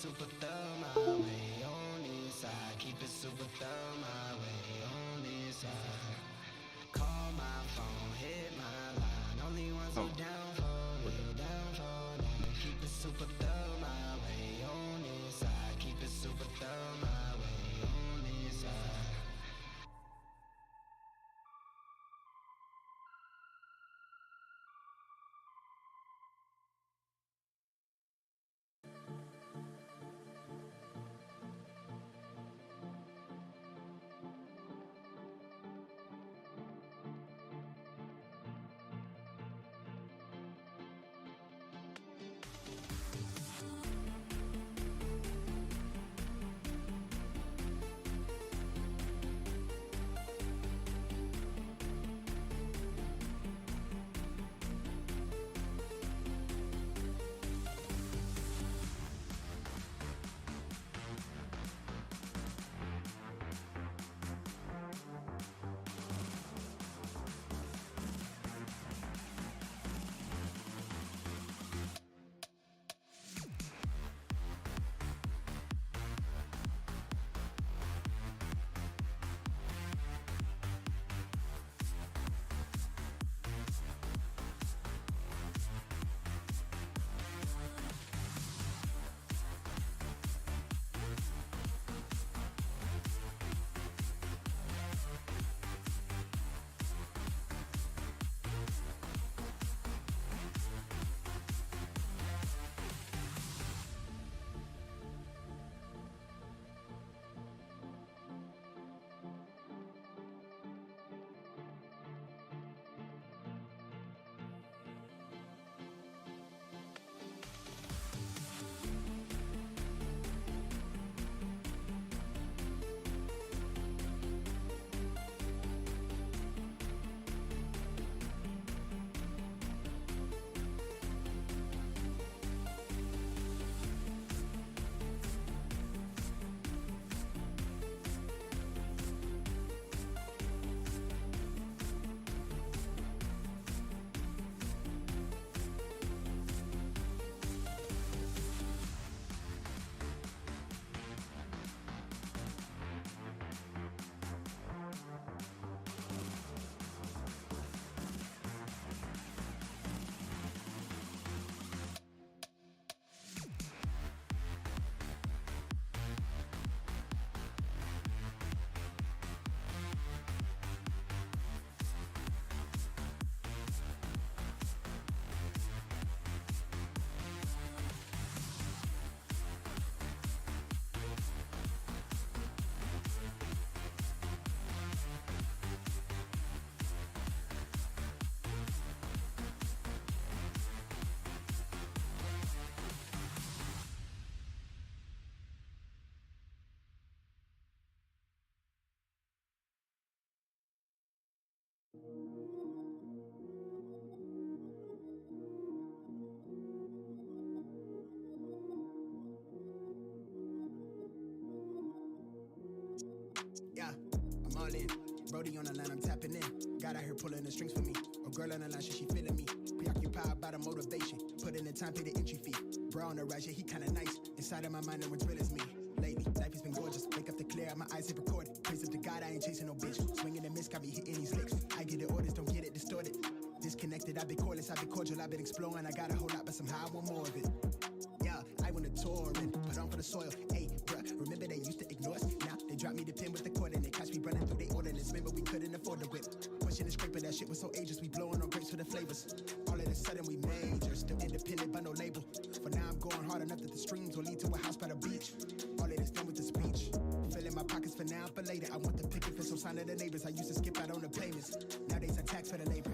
super thug my way on this side. Keep it super thug my way on this side. Call my phone, hit my line. Only ones who down for real, down for that. Keep it super thug my way on this side. Keep it super thug my way on this side. Yeah, I'm all in. Brody on the line, I'm tapping in. God out here pulling the strings for me. A girl on the line, she feeling me. Preoccupied by the motivation. Put in the time, pay the entry fee. Bro on the rise, yeah, he kinda nice. Inside of my mind, no one's real as me. Lately, life has been gorgeous. Wake up to clear, my eyes hit recorded. Praise up to God, I ain't chasing no bitch. Swinging and miss, got me hitting these licks. I get the orders, don't get it distorted. Disconnected, I've been cordless, I've been cordial, I've been exploring. I got a whole lot, but somehow I want more of it. Yeah, I went to tour and put on for the soil. Hey, bruh, remember they used to ignore us? Now they dropped me the pin with the cord and they catch me running through their ordinance. Remember we couldn't afford the whip. Pushing the scraper, that shit was so ageless. We blowing on grapes for the flavors. All of a sudden we major, still independent but no label. For now I'm going hard enough that the streams will lead to a house by the beach. All of this done with the speech. Filling my pockets for now, but later I want the picket for some sign of the neighbors. I used to skip out on the payments. Nowadays I tax for the labor.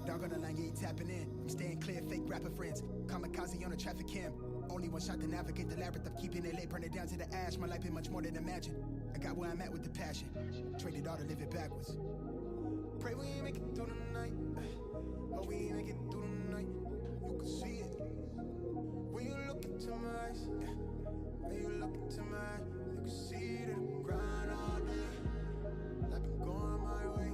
Dog on the line, yeah, he tapping in. I'm staying clear, fake rapper friends. Kamikaze on the traffic cam. Only one shot to navigate the labyrinth of keeping it lit, burn it down to the ash. My life been much more than imagine. I got where I'm at with the passion. Traded all to live it backwards. Pray we ain't make it through the night. Hope we ain't make it through the night. You can see it when you look into my eyes. When you look into my eyes, you can see that I'm grind all day. Life been going my way.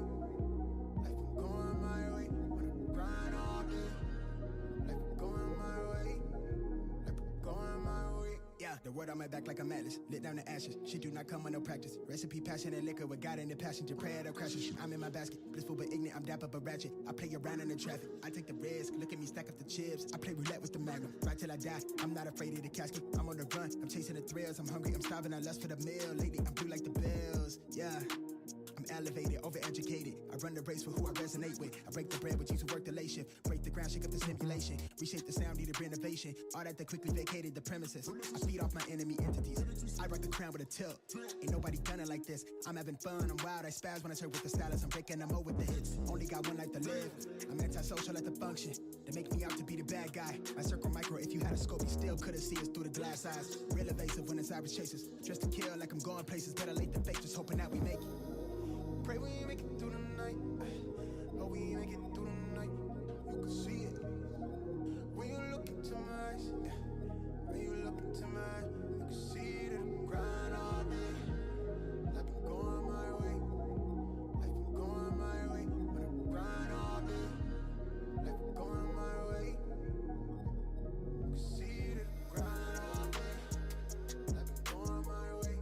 Life been going my way. When I grind all day. Life been going my way. Life been going my way. Yeah, The word on my back like a atlas, lit down the ashes. She do not come with no practice. Recipe, passion, and liquor with God in the passenger. Prayer that crashes. I'm in my basket, blissful but ignorant. I'm dapper but ratchet. I play around in the traffic. I take the risk. Look at me stack up the chips. I play roulette with the magnum. Right till I die. I'm not afraid of the casket. I'm on the run. I'm chasing the thrills. I'm hungry. I'm starving. I lust for the meal. Lately, I'm blue like the bills. Yeah. I'm elevated, overeducated. I run the race for who I resonate with. I break the bread with you to work the late shift. Break the ground, shake up the simulation. Reshape the sound, needed renovation. All that quickly vacated the premises. I feed off my enemy entities. I rock the crown with a tilt. Ain't nobody done it like this. I'm having fun, I'm wild, I spaz when I serve with the stylist. I'm breaking them over with the hits. Only got one life to live. I'm antisocial at the function. They make me out to be the bad guy. I circle micro, if you had a scope, you still couldn't see us through the glass eyes. Real evasive when it's Irish chasers. Dressed to kill like I'm going places. Better late than fake, just hoping that we make it. Pray we make it through the night. Oh, we make it through the night. You can see it when you look into my eyes. Yeah. When you look into my eyes, you can see that I'm grind all day. Life been going my way. Life been going my way. When I grind all day. Life been going my way. You can see that I'm grind all day. Life been going my way.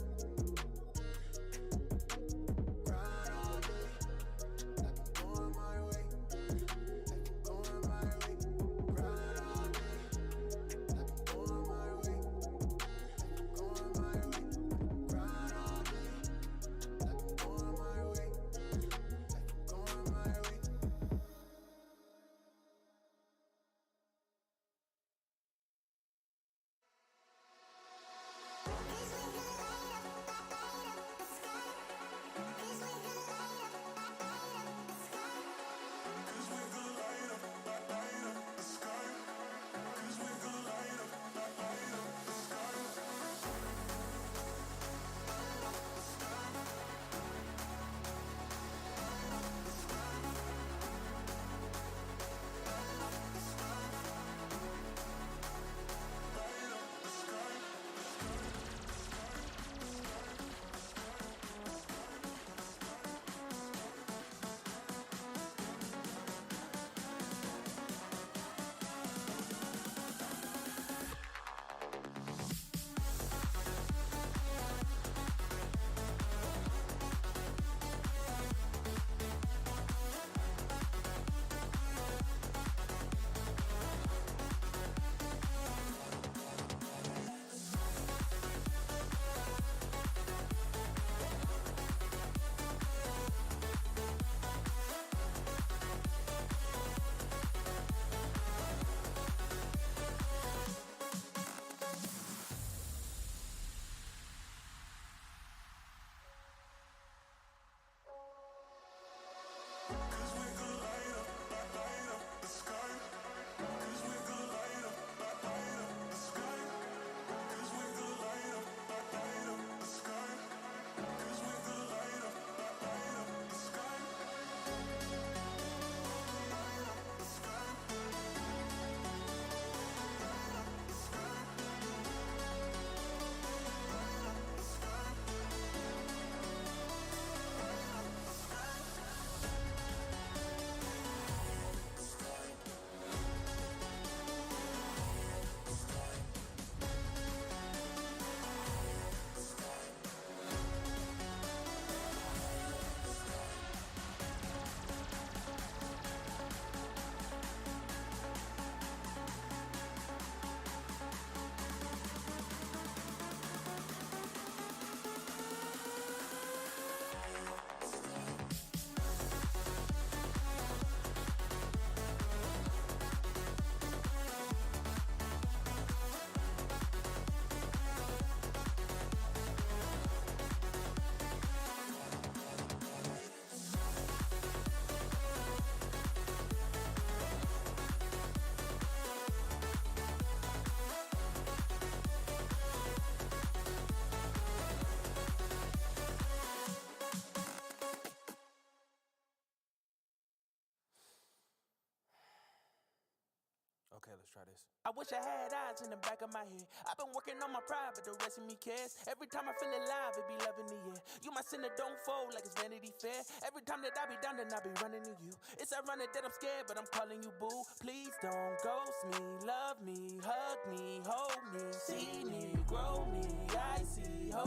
Okay, let's try this. I wish I had eyes in the back of my head. I've been working on my pride, but the rest of me cares. Every time I feel alive, it be love in the air. You my sinner, don't fold like it's Vanity Fair. Every time that I be down, then I be running to you. It's ironic that I'm scared, but I'm calling you boo. Please don't ghost me, love me, hug me, hold me, see me, grow me.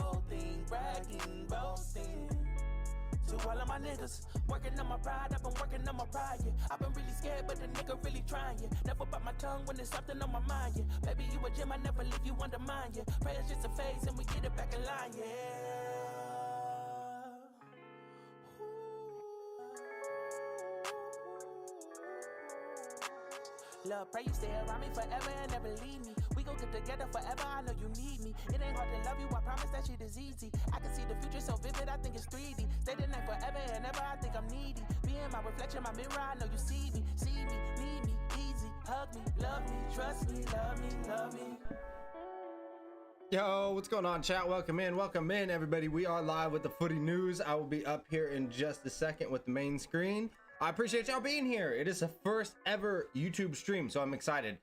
whole thing, bragging, boasting. To all of my niggas, working on my pride, I've been working on my pride, yeah. I've been really scared, but the nigga really trying, yeah. Never bite my tongue when there's something on my mind, yeah. Baby, you a gem, I never leave you undermined, yeah. Prayer's just a phase and we get it back in line, yeah. Love, pray you stay around me forever and never leave me. We gon' get together forever, I know you need me. It ain't hard to love you, I promise that shit is easy. I can see the future so vivid, I think it's 3D. Stay the night forever and ever, I think I'm needy. Being my reflection, my mirror, I know you see me. See me, need me, easy. Hug me, love me, trust me, love me, love me. Yo, what's going on, chat? Welcome in, everybody. We are live with the Footy news. I will be up here in just a second with the main screen. I appreciate y'all being here. It is the first ever YouTube stream, so I'm excited.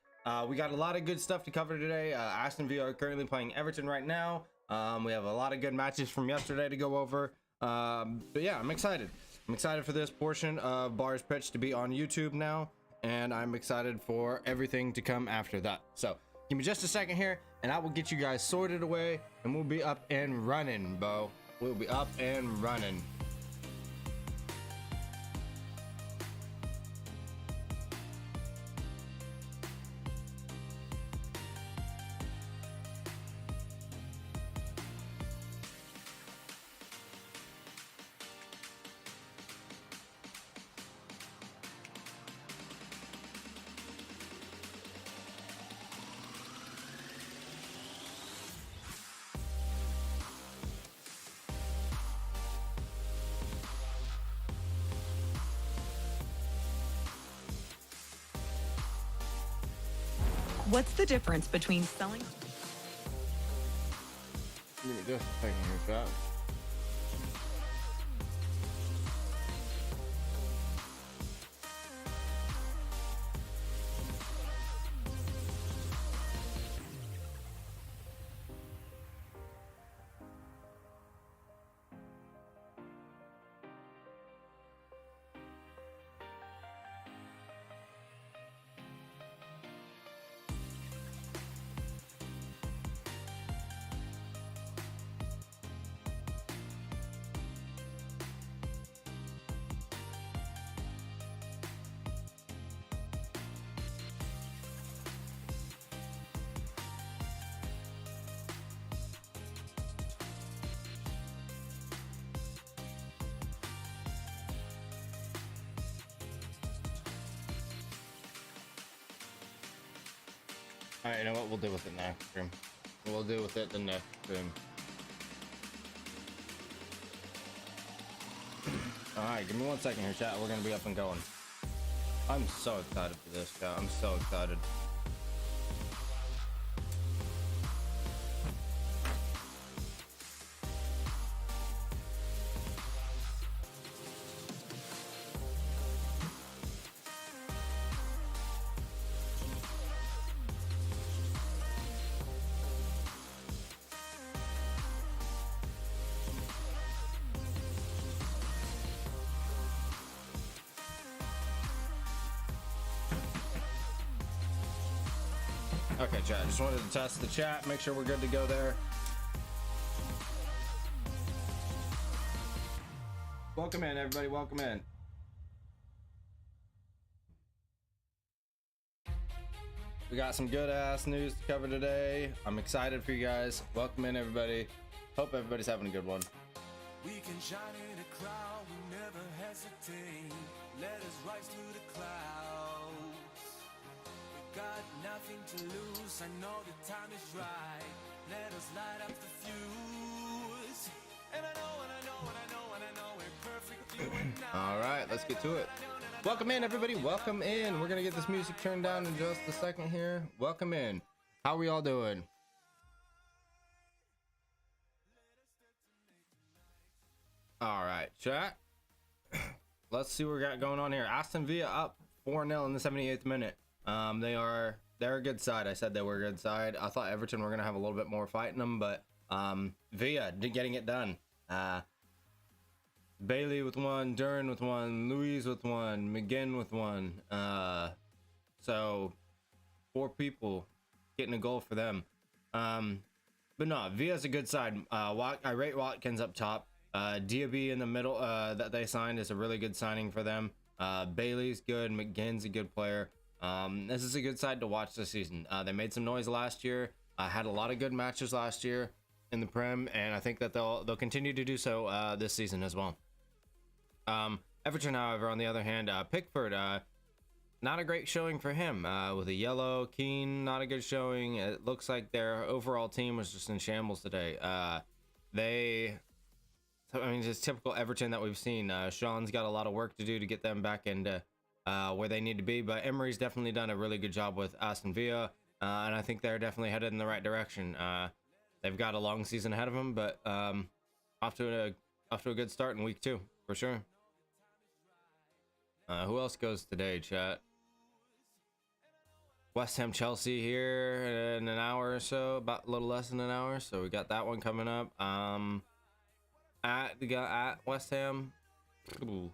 We got a lot of good stuff to cover today. Aston Villa are currently playing Everton right now. We have a lot of good matches from yesterday to go over. But yeah, I'm excited. I'm excited for this portion of Bars Pitch to be on YouTube now, and I'm excited for everything to come after that. So give me just a second here, and I will get you guys sorted away, and we'll be up and running, Bo. We'll be up and running. What's the difference between selling? Give me just a second here, chat. Alright, you know what? We'll deal with it next stream. We'll deal with it the next stream. Alright, give me 1 second here, chat. We're gonna be up and going. I'm so excited for this, chat. I'm so excited. Okay, chat, just wanted to test the chat, make sure we're good to go there. Welcome in, everybody, welcome in. We got some good ass news to cover today. I'm excited for you guys. Welcome in, everybody. Hope everybody's having a good one. We can shine in a crowd, we never hesitate. Let us rise to the clouds. We got nothing to lose, I know the time is right. Let us light up the fuse. And I know, and I know, and I know, and I know we're perfect, you and I. All right, let's get to it. Welcome in, everybody. Welcome in. We're gonna get this music turned down in just a second here. Welcome in. How are we all doing? All right, chat. Let's see what we got going on here. Aston Villa up 4-0 in the 78th minute. They're a good side. I said they were a good side. I thought Everton were gonna have a little bit more fight in them, but Villa getting it done. Bailey with one, Dern with one, Leauges with one, McGinn with one. So 4 people getting a goal for them. But no, Villa's a good side. I rate Watkins up top. Diaby in the middle that they signed is a really good signing for them. Bailey's good. McGinn's a good player. This is a good side to watch this season. They made some noise last year. Had a lot of good matches last year in the Prem, and I think that they'll continue to do so this season as well. Everton, however, on the other hand, Pickford, not a great showing for him with a yellow. Keane, not a good showing. It looks like their overall team was just in shambles today. I mean, just typical Everton that we've seen. Sean's got a lot of work to do to get them back into where they need to be, but Emery's definitely done a really good job with Aston Villa, and I think they're definitely headed in the right direction. They've got a long season ahead of them, but off to a good start in week 2 for sure. Who else goes today, chat? West Ham Chelsea here in an hour or so, about a little less than an hour. So we got that one coming up. At West Ham. Ooh.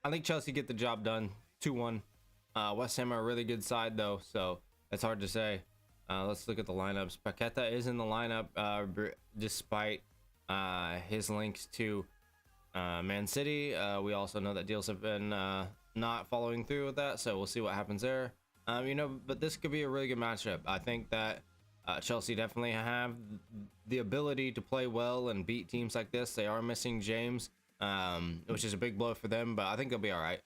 I think Chelsea get the job done 2-1. West Ham are a really good side though, so it's hard to say. Let's look at the lineups. Paqueta is in the lineup despite his links to Man City. We also know that deals have been not following through with that, so we'll see what happens there. But this could be a really good matchup. I think that Chelsea definitely have the ability to play well and beat teams like this. They are missing James, which is a big blow for them, but I think they'll be all right.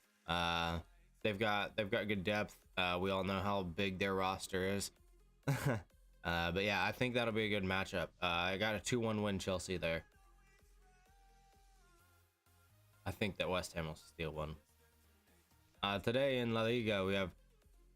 They've got good depth. We all know how big their roster is. But yeah, I think that'll be a good matchup. I got a 2-1 win Chelsea there. I think that West Ham will steal one. Today in La Liga, we have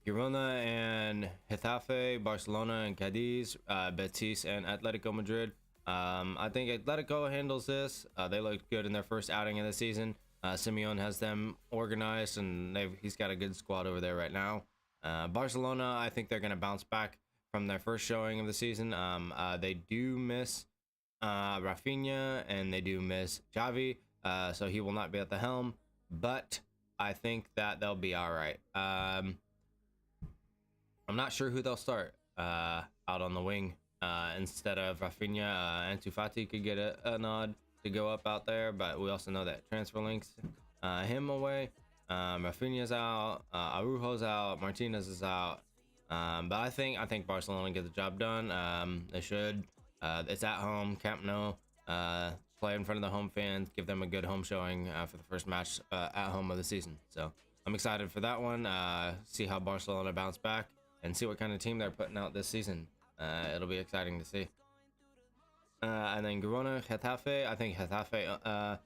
Girona and Getafe, Barcelona and Cadiz, Betis and Atletico Madrid. I think Atletico handles this. They looked good in their first outing of the season. Simeone has them organized, and he's got a good squad over there right now. Barcelona, I think they're going to bounce back from their first showing of the season. They do miss Rafinha, and they do miss Xavi. So he will not be at the helm, but I think that they'll be all right. I'm not sure who they'll start out on the wing instead of Rafinha. Ansu Fati could get a nod to go up out there, but we also know that transfer links him away. Rafinha's out, Araujo's out, Martinez is out, but I think Barcelona get the job done. They should. It's at home, Camp Nou. Play in front of the home fans, give them a good home showing for the first match at home of the season. So I'm excited for that one. See how Barcelona bounce back and see what kind of team they're putting out this season. It'll be exciting to see. And then Girona, Getafe. I think Getafe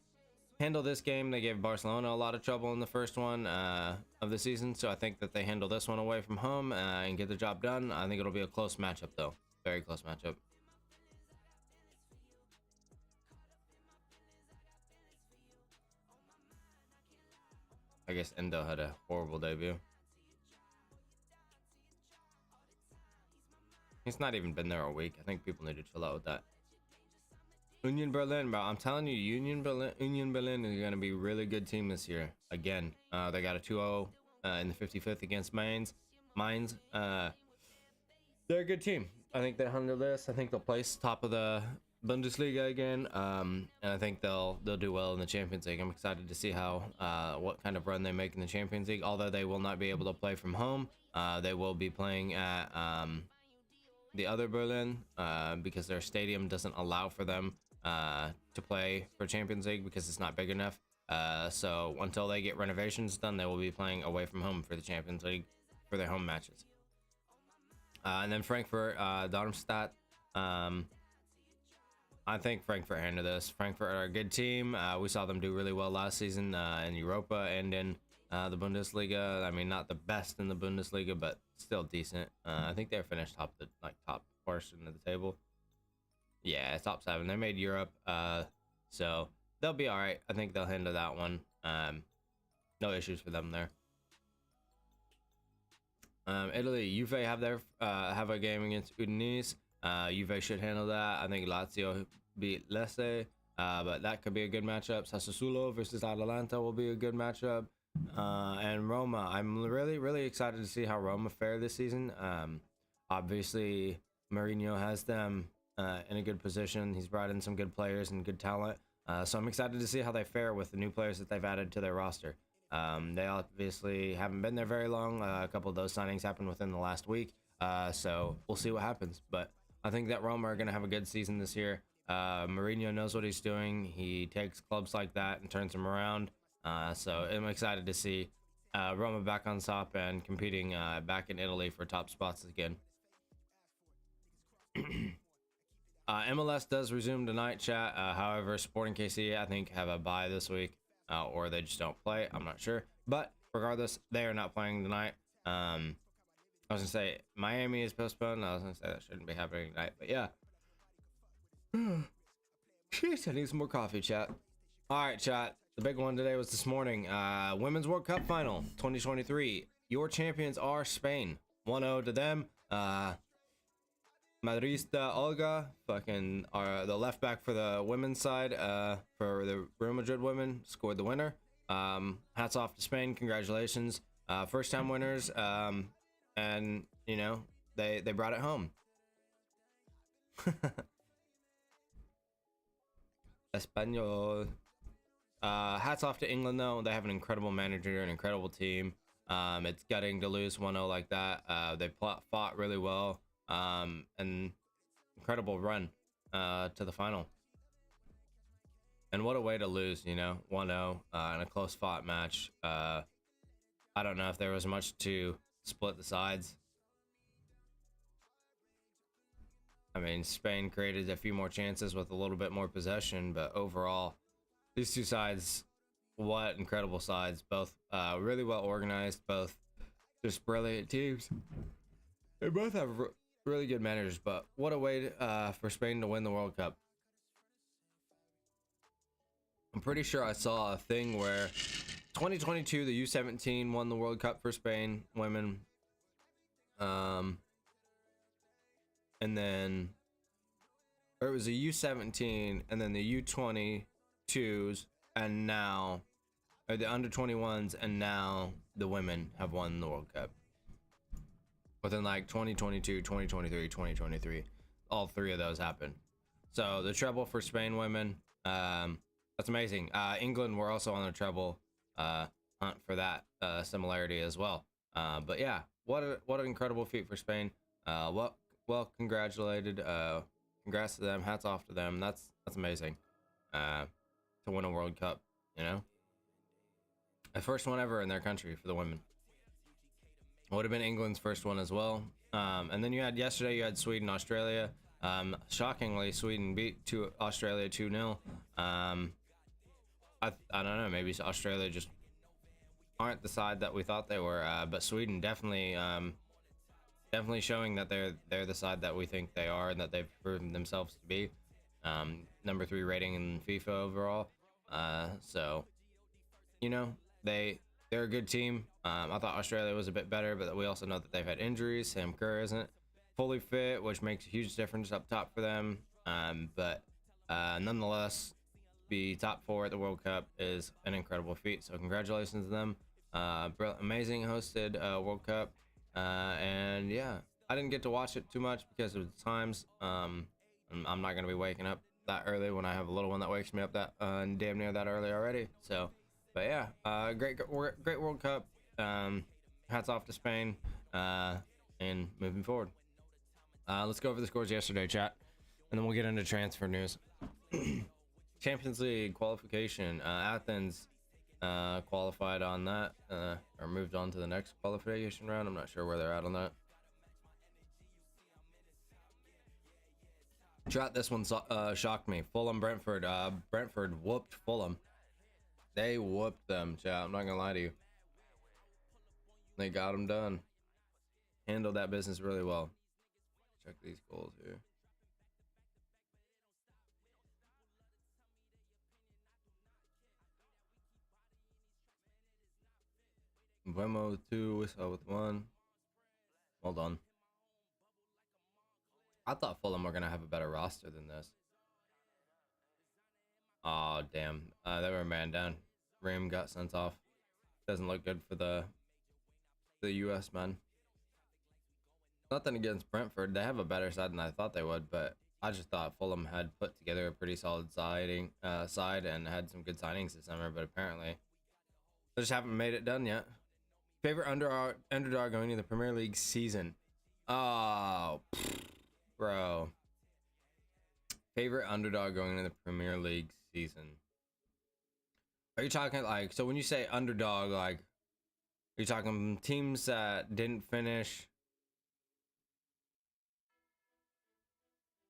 handle this game. They gave Barcelona a lot of trouble in the first one of the season, so I think that they handle this one away from home and get the job done. I think it'll be a close matchup though. Very close matchup. I guess Endo had a horrible debut. He's not even been there a week. I think people need to chill out with that. Union Berlin, bro. I'm telling you, Union Berlin is going to be a really good team this year. Again, they got a 2-0 in the 55th against Mainz. They're a good team. I think they handle this. I think they'll place top of the Bundesliga again, and I think they'll do well in the Champions League. I'm excited to see how what kind of run they make in the Champions League. Although they will not be able to play from home, they will be playing at the other Berlin because their stadium doesn't allow for them to play for Champions League because it's not big enough. So until they get renovations done, they will be playing away from home for the Champions League for their home matches. And then Frankfurt, Darmstadt. I think Frankfurt handled this. Frankfurt are a good team. We saw them do really well last season in Europa and in the Bundesliga. I mean, not the best in the Bundesliga, but still decent. I think they're finished top portion of the table. Yeah, top 7. They made Europe, so they'll be all right. I think they'll handle that one. No issues for them there. Italy, Juve have a game against Udinese. Juve should handle that. I think Lazio beat Lecce, but that could be a good matchup. Sassuolo versus Atalanta will be a good matchup. And Roma, I'm really excited to see how Roma fare this season. Obviously, Mourinho has them in a good position. He's brought in some good players and good talent. So I'm excited to see how they fare with the new players that they've added to their roster. They obviously haven't been there very long. A couple of those signings happened within the last week. So we'll see what happens. But I think that Roma are going to have a good season this year. Mourinho knows what he's doing. He takes clubs like that and turns them around. So I'm excited to see Roma back on top and competing back in Italy for top spots again. MLS does resume tonight, chat. However, Sporting KC, I think, have a bye this week, or they just don't play. I'm not sure. But regardless, they are not playing tonight. I was going to say, Miami is postponed. I was going to say that shouldn't be happening tonight. But yeah. Jeez, I need some more coffee, chat. All right, chat. The big one today was this morning. Women's World Cup final 2023. Your champions are Spain. 1-0 to them. Madrista Olga, fucking the left back for the women's side, for the Real Madrid women, scored the winner. Hats off to Spain. Congratulations. First time winners. And you know, they brought it home. Espanol. Hats off to England though. They have an incredible manager, an incredible team. It's gutting to lose 1-0 like that. They fought really well. And incredible run to the final. And what a way to lose, you know, 1-0 in a close fought match. I don't know if there was much to split the sides. I mean, Spain created a few more chances with a little bit more possession, but overall, these two sides, what incredible sides. Both really well organized, both just brilliant teams. They both have really good managers, but what a way for Spain to win the World Cup. I'm pretty sure I saw a thing where 2022, the U17 won the World Cup for Spain women. And then, or it was a U17 and then the U22s, and now, or the under 21s, and now the women have won the World Cup. Within like 2022, 2023, 2023, all three of those happened. So the treble for Spain women, that's amazing. England were also on the treble hunt for that similarity as well. But yeah, what an incredible feat for Spain. Well congratulated. Congrats to them. Hats off to them. That's amazing. To win a World Cup, you know, the first one ever in their country for the women. Would have been England's first one as well. And then you had yesterday, you had Sweden, Australia. Shockingly, Sweden beat Australia 2-0. I don't know, maybe Australia just aren't the side that we thought they were, but Sweden definitely showing that they're the side that we think they are and that they've proven themselves to be. Number 3 rating in FIFA overall. So, you know, they're a good team. I thought Australia was a bit better, but we also know that they've had injuries. Sam Kerr isn't fully fit, which makes a huge difference up top for them. But nonetheless, be top 4 at the World Cup is an incredible feat. So congratulations to them. Amazing hosted World Cup. And yeah, I didn't get to watch it too much because of the times. I'm not going to be waking up that early when I have a little one that wakes me up that damn near that early already. So, but yeah, great World Cup. Hats off to Spain. And moving forward, let's go over the scores yesterday, chat, and then we'll get into transfer news. Champions League qualification. Athens qualified on that, or moved on to the next qualification round. I'm not sure where they're at on that. Chat, this one shocked me. Fulham, Brentford. Brentford whooped Fulham. They whooped them, chat. I'm not gonna lie to you. They got them done. Handled that business really well. Check these goals here. Buemo with 2, Whistle with 1. Hold on. I thought Fulham were gonna have a better roster than this. Oh damn, they were man down. Rim got sent off. Doesn't look good for the US man. Nothing against Brentford. They have a better side than I thought they would, but I just thought Fulham had put together a pretty solid side and had some good signings this summer, but apparently they just haven't made it done yet. Favorite underdog going into the Premier League season? Oh, bro. Favorite underdog going into the Premier League season? Are you talking like, so when you say underdog, like, are you talking teams that didn't finish?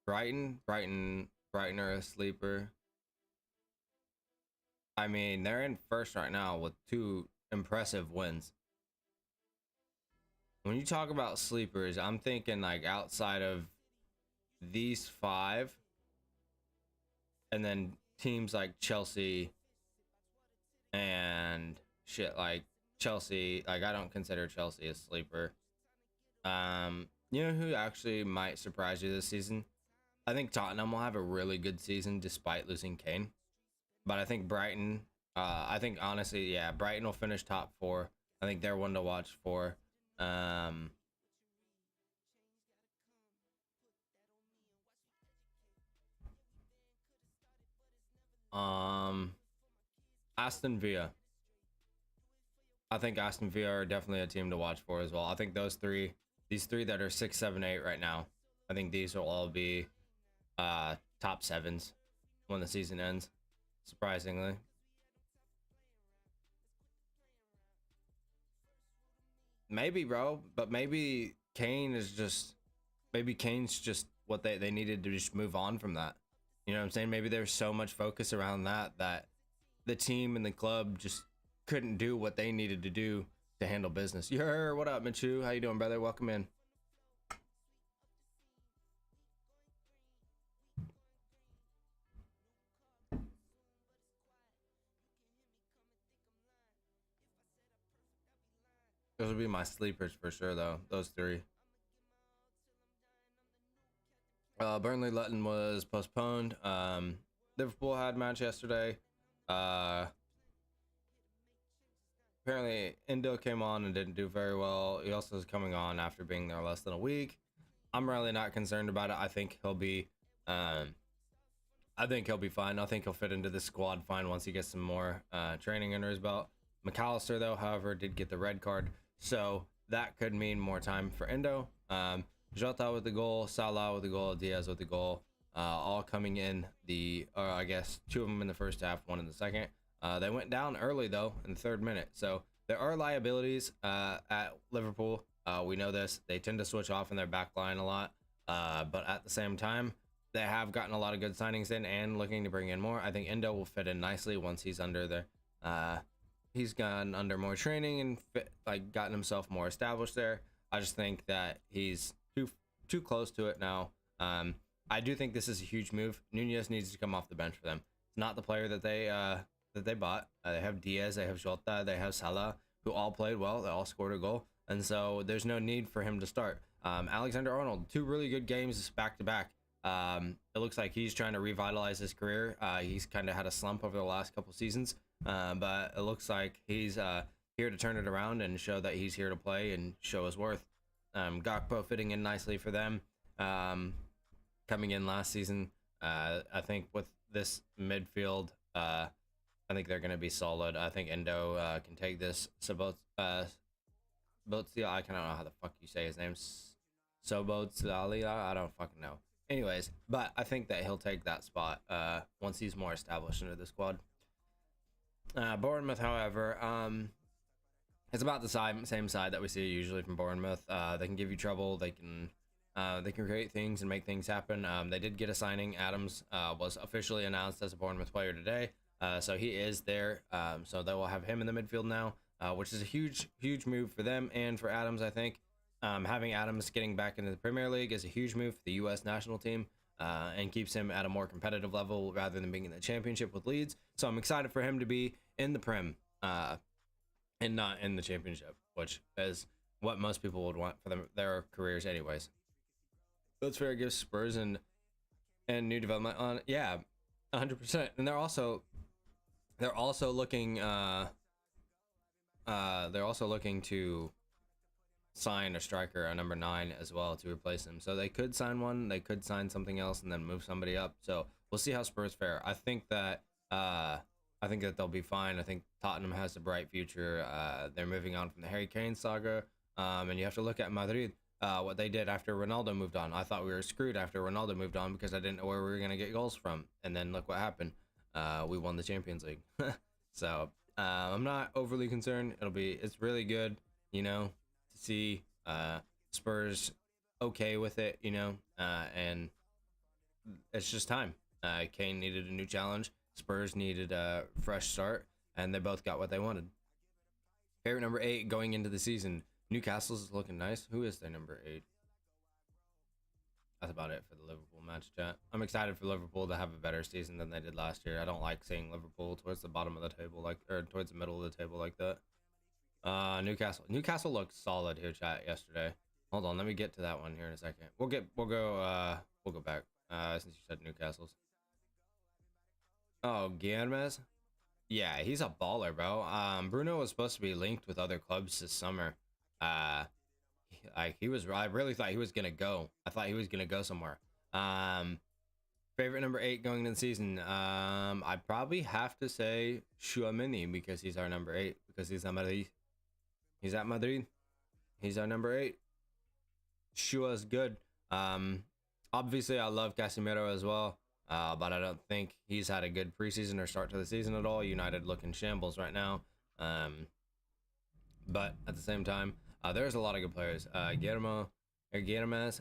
Brighton are a sleeper. I mean, they're in first right now with 2 impressive wins. When you talk about sleepers, I'm thinking like outside of these 5, and then teams like Chelsea and shit like Chelsea. Like, I don't consider Chelsea a sleeper. You know who actually might surprise you this season? I think Tottenham will have a really good season despite losing Kane. But I think Brighton, I think honestly, yeah, Brighton will finish top 4. I think they're one to watch for. Aston Villa. I think Aston Villa are definitely a team to watch for as well. I think these three that are 6, 7, 8 right now, I think these will all be top 7s when the season ends, surprisingly. Maybe, bro, but maybe Kane's just what they needed to just move on from that. You know what I'm saying? Maybe there's so much focus around that the team and the club just couldn't do what they needed to do to handle business. What up, Michu? How you doing, brother? Welcome in. Those would be my sleepers for sure, though. Those 3. Burnley Luton was postponed. Liverpool had a match yesterday. Apparently Endo came on and didn't do very well. He also is coming on after being there less than a week. I'm really not concerned about it. I think he'll be fine. I think he'll fit into the squad fine once he gets some more training under his belt. McAllister, though, however, did get the red card, so that could mean more time for Endo. Jota with the goal, Salah with the goal, Diaz with the goal, all coming in I guess 2 of them in the first half, 1 in the second. They went down early, though, in the 3rd minute, so there are liabilities at Liverpool. We know this. They tend to switch off in their back line a lot, but at the same time, they have gotten a lot of good signings in and looking to bring in more. I think Endo will fit in nicely once he's under there. He's gone under more training and gotten himself more established there. I just think that he's too close to it now. I do think this is a huge move. Nunez needs to come off the bench for them. It's not the player that they bought. They have Diaz, they have Jota, they have Salah, who all played well. They all scored a goal, and so there's no need for him to start. Alexander-Arnold, 2 really good games back to back. It looks like he's trying to revitalize his career. He's kind of had a slump over the last couple seasons, but it looks like he's here to turn it around and show that he's here to play and show his worth. Gakpo fitting in nicely for them. Coming in last season, I think with this midfield, I think they're going to be solid. I think Endo can take this. Botzia, I don't know how the fuck you say his name. Sobotzali, I don't fucking know. Anyways, but I think that he'll take that spot once he's more established into the squad. Bournemouth, however, it's about the same side that we see usually from Bournemouth. They can give you trouble. They can create things and make things happen. They did get a signing. Adams was officially announced as a Bournemouth player today, so he is there. So they will have him in the midfield now, which is a huge move for them and for Adams, I think. Having Adams getting back into the Premier League is a huge move for the U.S. national team and keeps him at a more competitive level rather than being in the Championship with Leeds. So I'm excited for him to be in the Prem and not in the Championship, which is what most people would want for their careers anyways. That's fair. Gives Spurs and new development on. Yeah, 100%. And they're also looking to sign a striker, a number 9 as well to replace him. So they could sign one, they could sign something else and then move somebody up. So we'll see how Spurs fare. I think that they'll be fine. I think Tottenham has a bright future. They're moving on from the Harry Kane saga. And you have to look at Madrid, what they did after Ronaldo moved on. I thought we were screwed after Ronaldo moved on because I didn't know where we were going to get goals from. And then look what happened. We won the Champions League. So I'm not overly concerned. It's really good, you know, to see Spurs okay with it, you know, and it's just time. Kane needed a new challenge. Spurs needed a fresh start, and they both got what they wanted. Favorite number 8 going into the season. Newcastle's is looking nice. Who is their number 8? That's about it for the Liverpool match, chat. I'm excited for Liverpool to have a better season than they did last year. I don't like seeing Liverpool towards the bottom of the table, or towards the middle of the table like that. Newcastle looked solid here, chat, yesterday. Hold on, let me get to that one here in a second. We'll go back since you said Newcastle's. Oh, Guillermo's? Yeah, he's a baller, bro. Bruno was supposed to be linked with other clubs this summer. I really thought he was gonna go. I thought he was gonna go somewhere. Favorite number 8 going into the season. I probably have to say Tchouaméni because he's our number 8 because he's at Madrid. He's at Madrid. He's our number 8. Chua's good. Obviously I love Casemiro as well. But I don't think he's had a good preseason or start to the season at all. United look in shambles right now. But at the same time, there's a lot of good players. Guillermo's.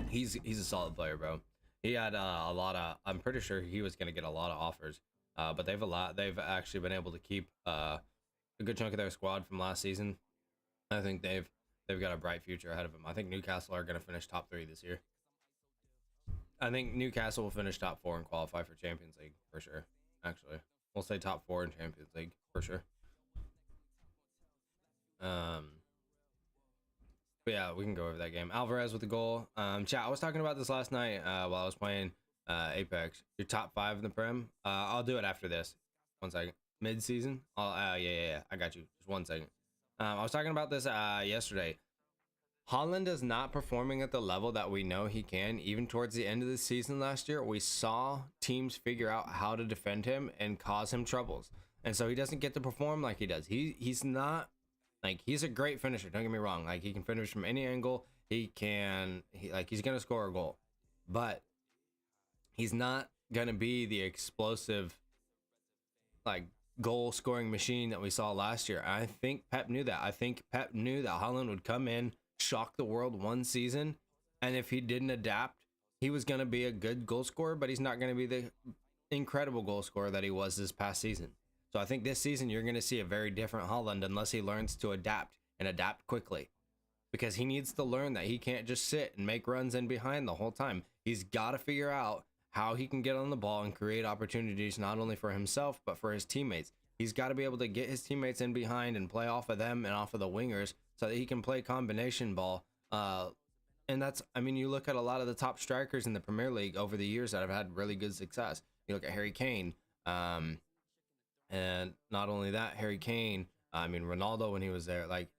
He's a solid player, bro. He had a lot of. I'm pretty sure he was gonna get a lot of offers. But they've actually been able to keep a good chunk of their squad from last season. I think they've got a bright future ahead of them. I think Newcastle are going to finish top 3 this year. I think Newcastle will finish top 4 and qualify for Champions League for sure. Actually, we'll say top 4 in Champions League for sure. But yeah, we can go over that game. Alvarez with the goal. Chat, I was talking about this last night while I was playing Apex. Your top 5 in the Prem. I'll do it after this. 1 second. Mid-season. Yeah. I got you. Just 1 second. I was talking about this yesterday. Haaland is not performing at the level that we know he can. Even towards the end of the season last year, we saw teams figure out how to defend him and cause him troubles. And so he doesn't get to perform like he does. He's not, like, he's a great finisher. Don't get me wrong. Like, he can finish from any angle. He's going to score a goal. But he's not going to be the explosive, like, goal scoring machine that we saw last year. I think Pep knew that. I think Pep knew that Haaland would come in, shock the world one season, and if he didn't adapt, he was going to be a good goal scorer, but he's not going to be the incredible goal scorer that he was this past season. So I think this season you're going to see a very different Haaland unless he learns to adapt and adapt quickly, because he needs to learn that he can't just sit and make runs in behind the whole time. He's got to figure out how he can get on the ball and create opportunities not only for himself but for his teammates. He's got to be able to get his teammates in behind and play off of them and off of the wingers so that he can play combination ball. And that's, I mean, you look at a lot of the top strikers in the Premier League over the years that have had really good success. You look at Harry Kane, and not only that, Harry Kane, I mean, Ronaldo when he was there, like,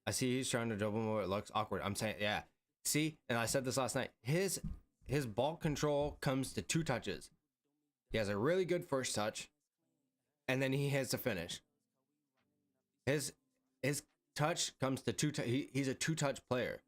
I see he's trying to dribble more. It looks awkward. I'm saying, yeah. See, and I said this last night, his ball control comes to 2 touches. He has a really good first touch, and then he has to finish. His touch comes to 2 he's a 2-touch player,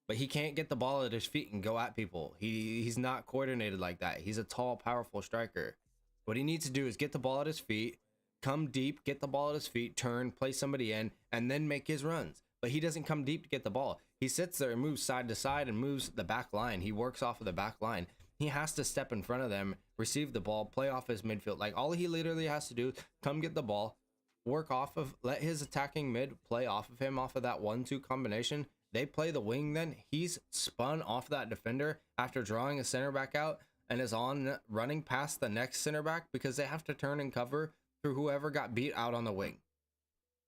but he can't get the ball at his feet and go at people. He's not coordinated like that. He's a tall, powerful striker. What he needs to do is get the ball at his feet, come deep, get the ball at his feet, turn, play somebody in, and then make his runs. But he doesn't come deep to get the ball. He sits there and moves side to side and moves the back line. He works off of the back line. He has to step in front of them, receive the ball, play off his midfield. Like, all he literally has to do is come get the ball, work off of, let his attacking mid play off of him, off of that 1-2 combination. They play the wing then. He's spun off that defender after drawing a center back out and is on running past the next center back because they have to turn and cover through whoever got beat out on the wing.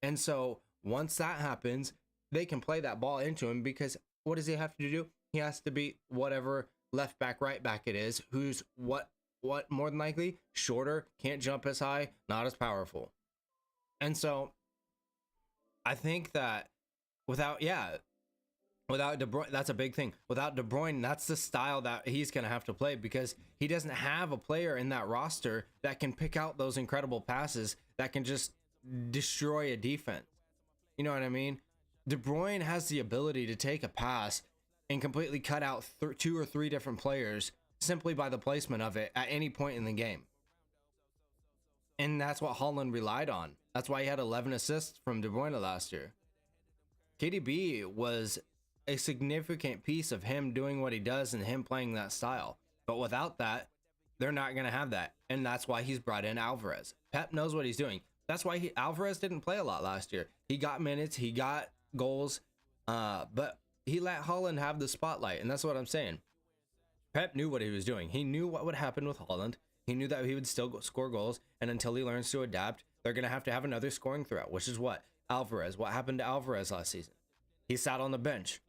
And so once that happens, they can play that ball into him because what does he have to do? He has to beat whatever left back, right back it is, who's what more than likely shorter, can't jump as high, not as powerful. And so I think that without De Bruyne, that's a big thing. Without De Bruyne, that's the style that he's going to have to play, because he doesn't have a player in that roster that can pick out those incredible passes that can just destroy a defense. You know what I mean? De Bruyne has the ability to take a pass and completely cut out 2 or 3 different players simply by the placement of it at any point in the game. And that's what Haaland relied on. That's why he had 11 assists from De Bruyne last year. KDB was a significant piece of him doing what he does and him playing that style. But without that, they're not going to have that. And that's why he's brought in Alvarez. Pep knows what he's doing. That's why Alvarez didn't play a lot last year. He got minutes, he got goals, but he let Haaland have the spotlight. And that's what I'm saying. Pep knew what he was doing. He knew what would happen with Haaland. He knew that he would still score goals. And until he learns to adapt, they're going to have another scoring threat, which is what? Alvarez. What happened to Alvarez last season? He sat on the bench.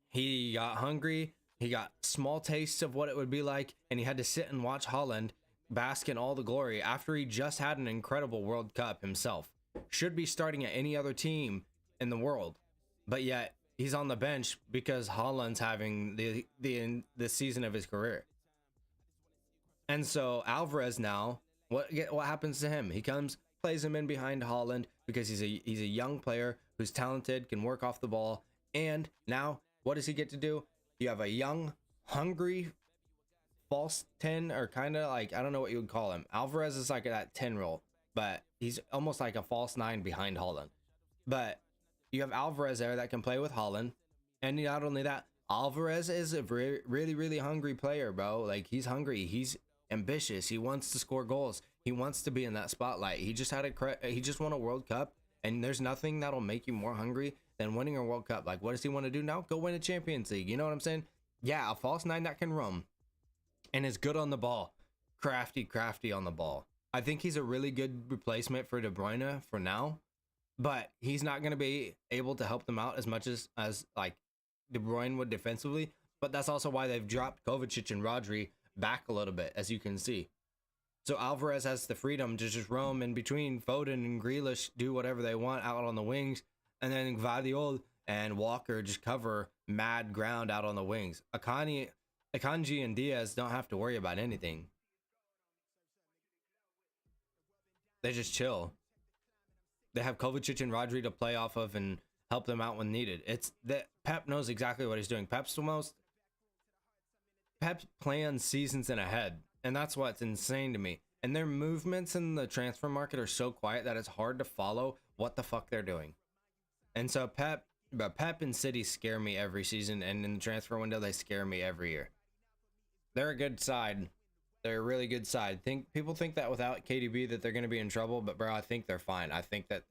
He got hungry. He got small tastes of what it would be like, and he had to sit and watch Haaland bask in all the glory after he just had an incredible World Cup himself. Should be starting at any other team in the world, but yet he's on the bench because Haaland's having the season of his career. And so Alvarez now, what happens to him? He comes, plays him in behind Haaland because he's a young player who's talented, can work off the ball, and now what does he get to do? You have a young, hungry, false 10, or kind of like, I don't know what you would call him. Alvarez is like that 10 role, but he's almost like a false 9 behind Haaland. But you have Alvarez there that can play with Haaland. And not only that, Alvarez is a really, really hungry player, bro. Like, he's hungry. He's ambitious. He wants to score goals. He wants to be in that spotlight. He just won a World Cup, and there's nothing that'll make you more hungry than winning a World Cup. Like, what does he want to do now? Go win a Champions League. You know what I'm saying? Yeah, a false 9 that can roam and is good on the ball. Crafty on the ball. I think he's a really good replacement for De Bruyne for now, but he's not going to be able to help them out as much as like De Bruyne would defensively. But that's also why they've dropped Kovacic and Rodri back a little bit, as you can see. So Alvarez has the freedom to just roam in between Foden and Grealish, do whatever they want out on the wings, and then Gvardiol and Walker just cover mad ground out on the wings. Akanji and Diaz don't have to worry about anything. They just chill. They have Kovacic and Rodri to play off of and help them out when needed. It's that Pep knows exactly what he's doing. Pep plans seasons in ahead, and that's what's insane to me. And their movements in the transfer market are so quiet that it's hard to follow what the fuck they're doing. And so Pep and City scare me every season, and in the transfer window they scare me every year. They're a good side. They're a really good side. People think that without KDB that they're going to be in trouble, but bro, I think they're fine. I think that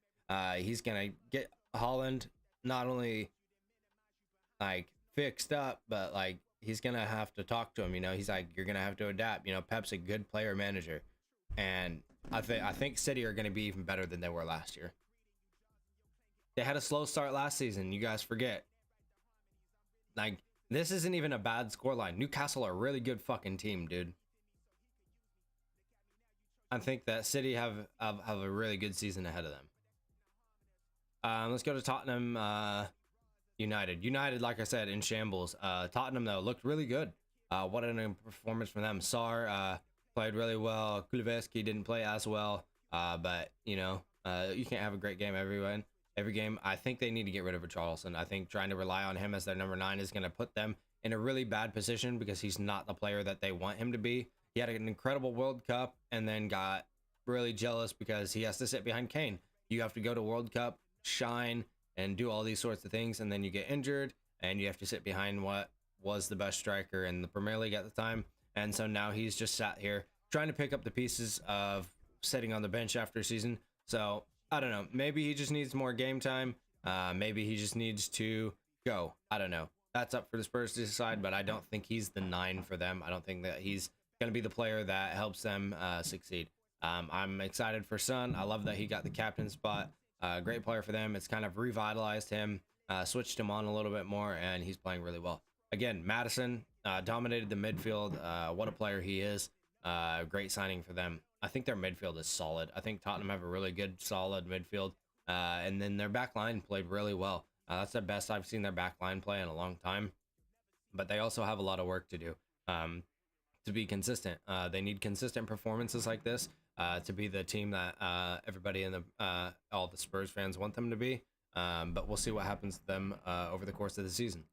he's going to get Haaland not only like fixed up, but like he's going to have to talk to him. You know, he's like, you're going to have to adapt. You know, Pep's a good player manager, and I think City are going to be even better than they were last year. They had a slow start last season. You guys forget. Like, this isn't even a bad scoreline. Newcastle are a really good fucking team, dude. I think that City have a really good season ahead of them. Let's go to Tottenham United. United, like I said, in shambles. Tottenham, though, looked really good. What a performance from them. Sarr played really well. Kulusevski didn't play as well. But, you know, you can't have a great game every game. I think they need to get rid of Richarlison. I think trying to rely on him as their number 9 is going to put them in a really bad position because he's not the player that they want him to be. He had an incredible World Cup and then got really jealous because he has to sit behind Kane. You have to go to World Cup, shine, and do all these sorts of things, and then you get injured, and you have to sit behind what was the best striker in the Premier League at the time. And so now he's just sat here trying to pick up the pieces of sitting on the bench after a season. So, I don't know. Maybe he just needs more game time. Maybe he just needs to go. I don't know. That's up for the Spurs to decide, but I don't think he's the 9 for them. I don't think that he's going to be the player that helps them succeed. I'm excited for Son. I love that he got the captain spot. Great player for them. It's kind of revitalized him, switched him on a little bit more, and he's playing really well. Again, Madison dominated the midfield. What a player he is. Great signing for them. I think their midfield is solid. I think Tottenham have a really good, solid midfield. And then their back line played really well. That's the best I've seen their back line play in a long time. But they also have a lot of work to do to be consistent. They need consistent performances like this to be the team that everybody in all the Spurs fans want them to be. But we'll see what happens to them over the course of the season.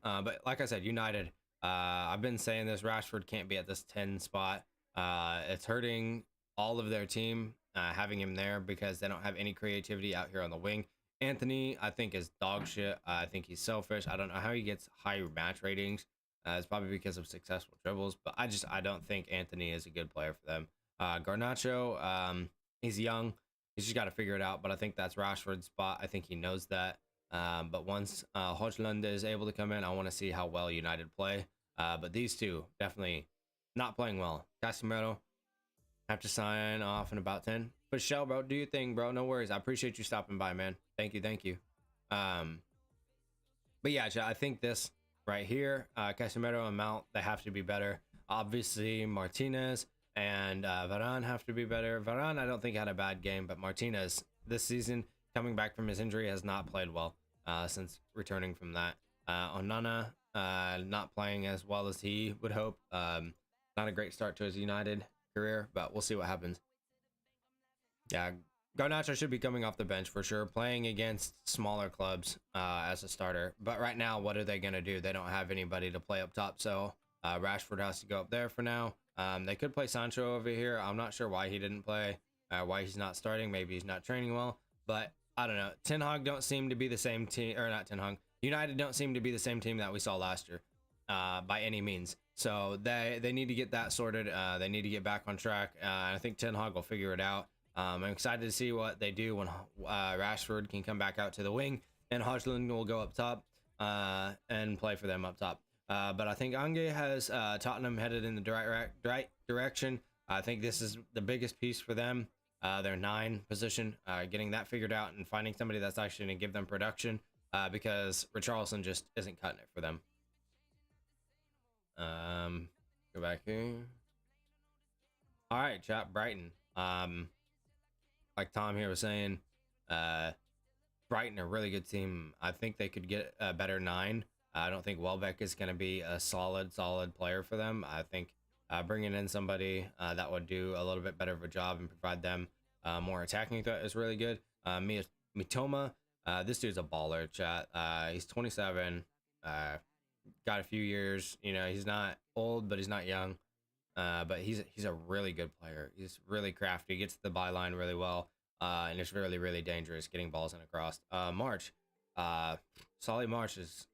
But like I said, United, I've been saying this, Rashford can't be at this 10 spot. It's hurting all of their team having him there because they don't have any creativity out here on the wing. Anthony, I think, is dog shit. I think he's selfish. I don't know how he gets high match ratings. It's probably because of successful dribbles, but I don't think Anthony is a good player for them. Garnacho, he's young. He's just got to figure it out, but I think that's Rashford's spot. I think he knows that. But once Højlund is able to come in, I want to see how well United play. But these two definitely not playing well. Casemiro, have to sign off in about 10. But Shell, bro, do your thing, bro. No worries. I appreciate you stopping by, man. Thank you. But yeah, I think this right here, Casemiro and Mount, they have to be better. Obviously, Martinez and Varane have to be better. Varane, I don't think had a bad game, but Martinez this season, coming back from his injury, has not played well since returning from that. Onana, not playing as well as he would hope. Not a great start to his United career, but we'll see what happens. Yeah, Garnacho should be coming off the bench for sure, playing against smaller clubs as a starter. But right now, what are they going to do? They don't have anybody to play up top, so Rashford has to go up there for now. They could play Sancho over here. I'm not sure why he didn't play, why he's not starting. Maybe he's not training well, but I don't know. Ten Hag don't seem to be the same team, or not Ten Hag. United don't seem to be the same team that we saw last year by any means. So they need to get that sorted. They need to get back on track. I think Ten Hag will figure it out. I'm excited to see what they do when Rashford can come back out to the wing and Højlund will go up top and play for them up top. But I think Ange has Tottenham headed in the right direction. I think this is the biggest piece for them. Their 9 position, getting that figured out and finding somebody that's actually going to give them production because Richarlison just isn't cutting it for them. Go back here. All right, chat, Brighton. Like Tom here was saying, Brighton a really good team. I think they could get a better 9. I don't think Welbeck is going to be a solid player for them. I think bringing in somebody that would do a little bit better of a job and provide them more attacking threat is really good. Mitoma, this dude's a baller, chat. He's 27, got a few years. You know, he's not old, but he's not young. But he's a really good player. He's really crafty, gets to the byline really well, and it's really dangerous getting balls in across. March, Solly March is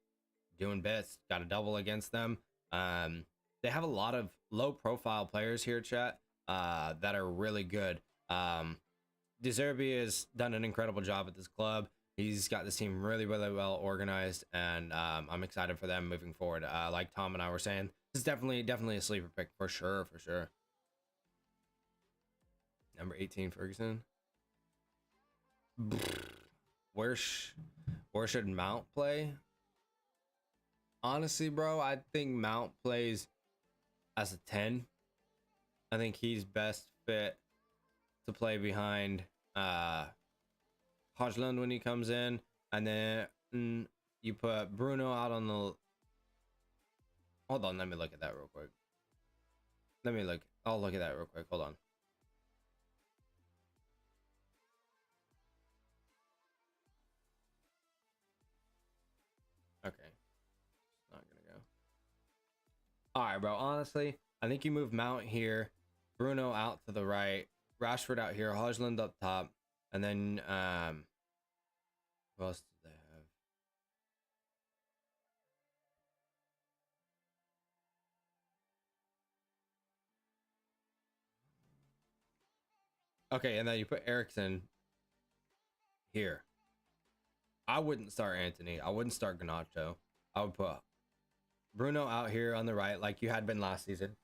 doing bits. Got a double against them. They have a lot of low-profile players here, chat, that are really good. De Zerbi has done an incredible job at this club. He's got this team really well organized, and I'm excited for them moving forward. Like Tom and I were saying, this is definitely a sleeper pick for sure. Number 18, Ferguson. Where should Mount play? Honestly, bro, I think Mount plays as a 10. I think he's best fit to play behind Højlund when he comes in, and then you put Bruno out on the. Hold on, let me look at that real quick. I'll look at that real quick. Hold on. Okay. Not gonna go. Alright, bro. Honestly, I think you move Mount here, Bruno out to the right, Rashford out here, Højlund up top, and then who else do they have? Okay, and then you put Eriksen here. I wouldn't start Anthony. I wouldn't start Garnacho. I would put Bruno out here on the right, like you had been last season,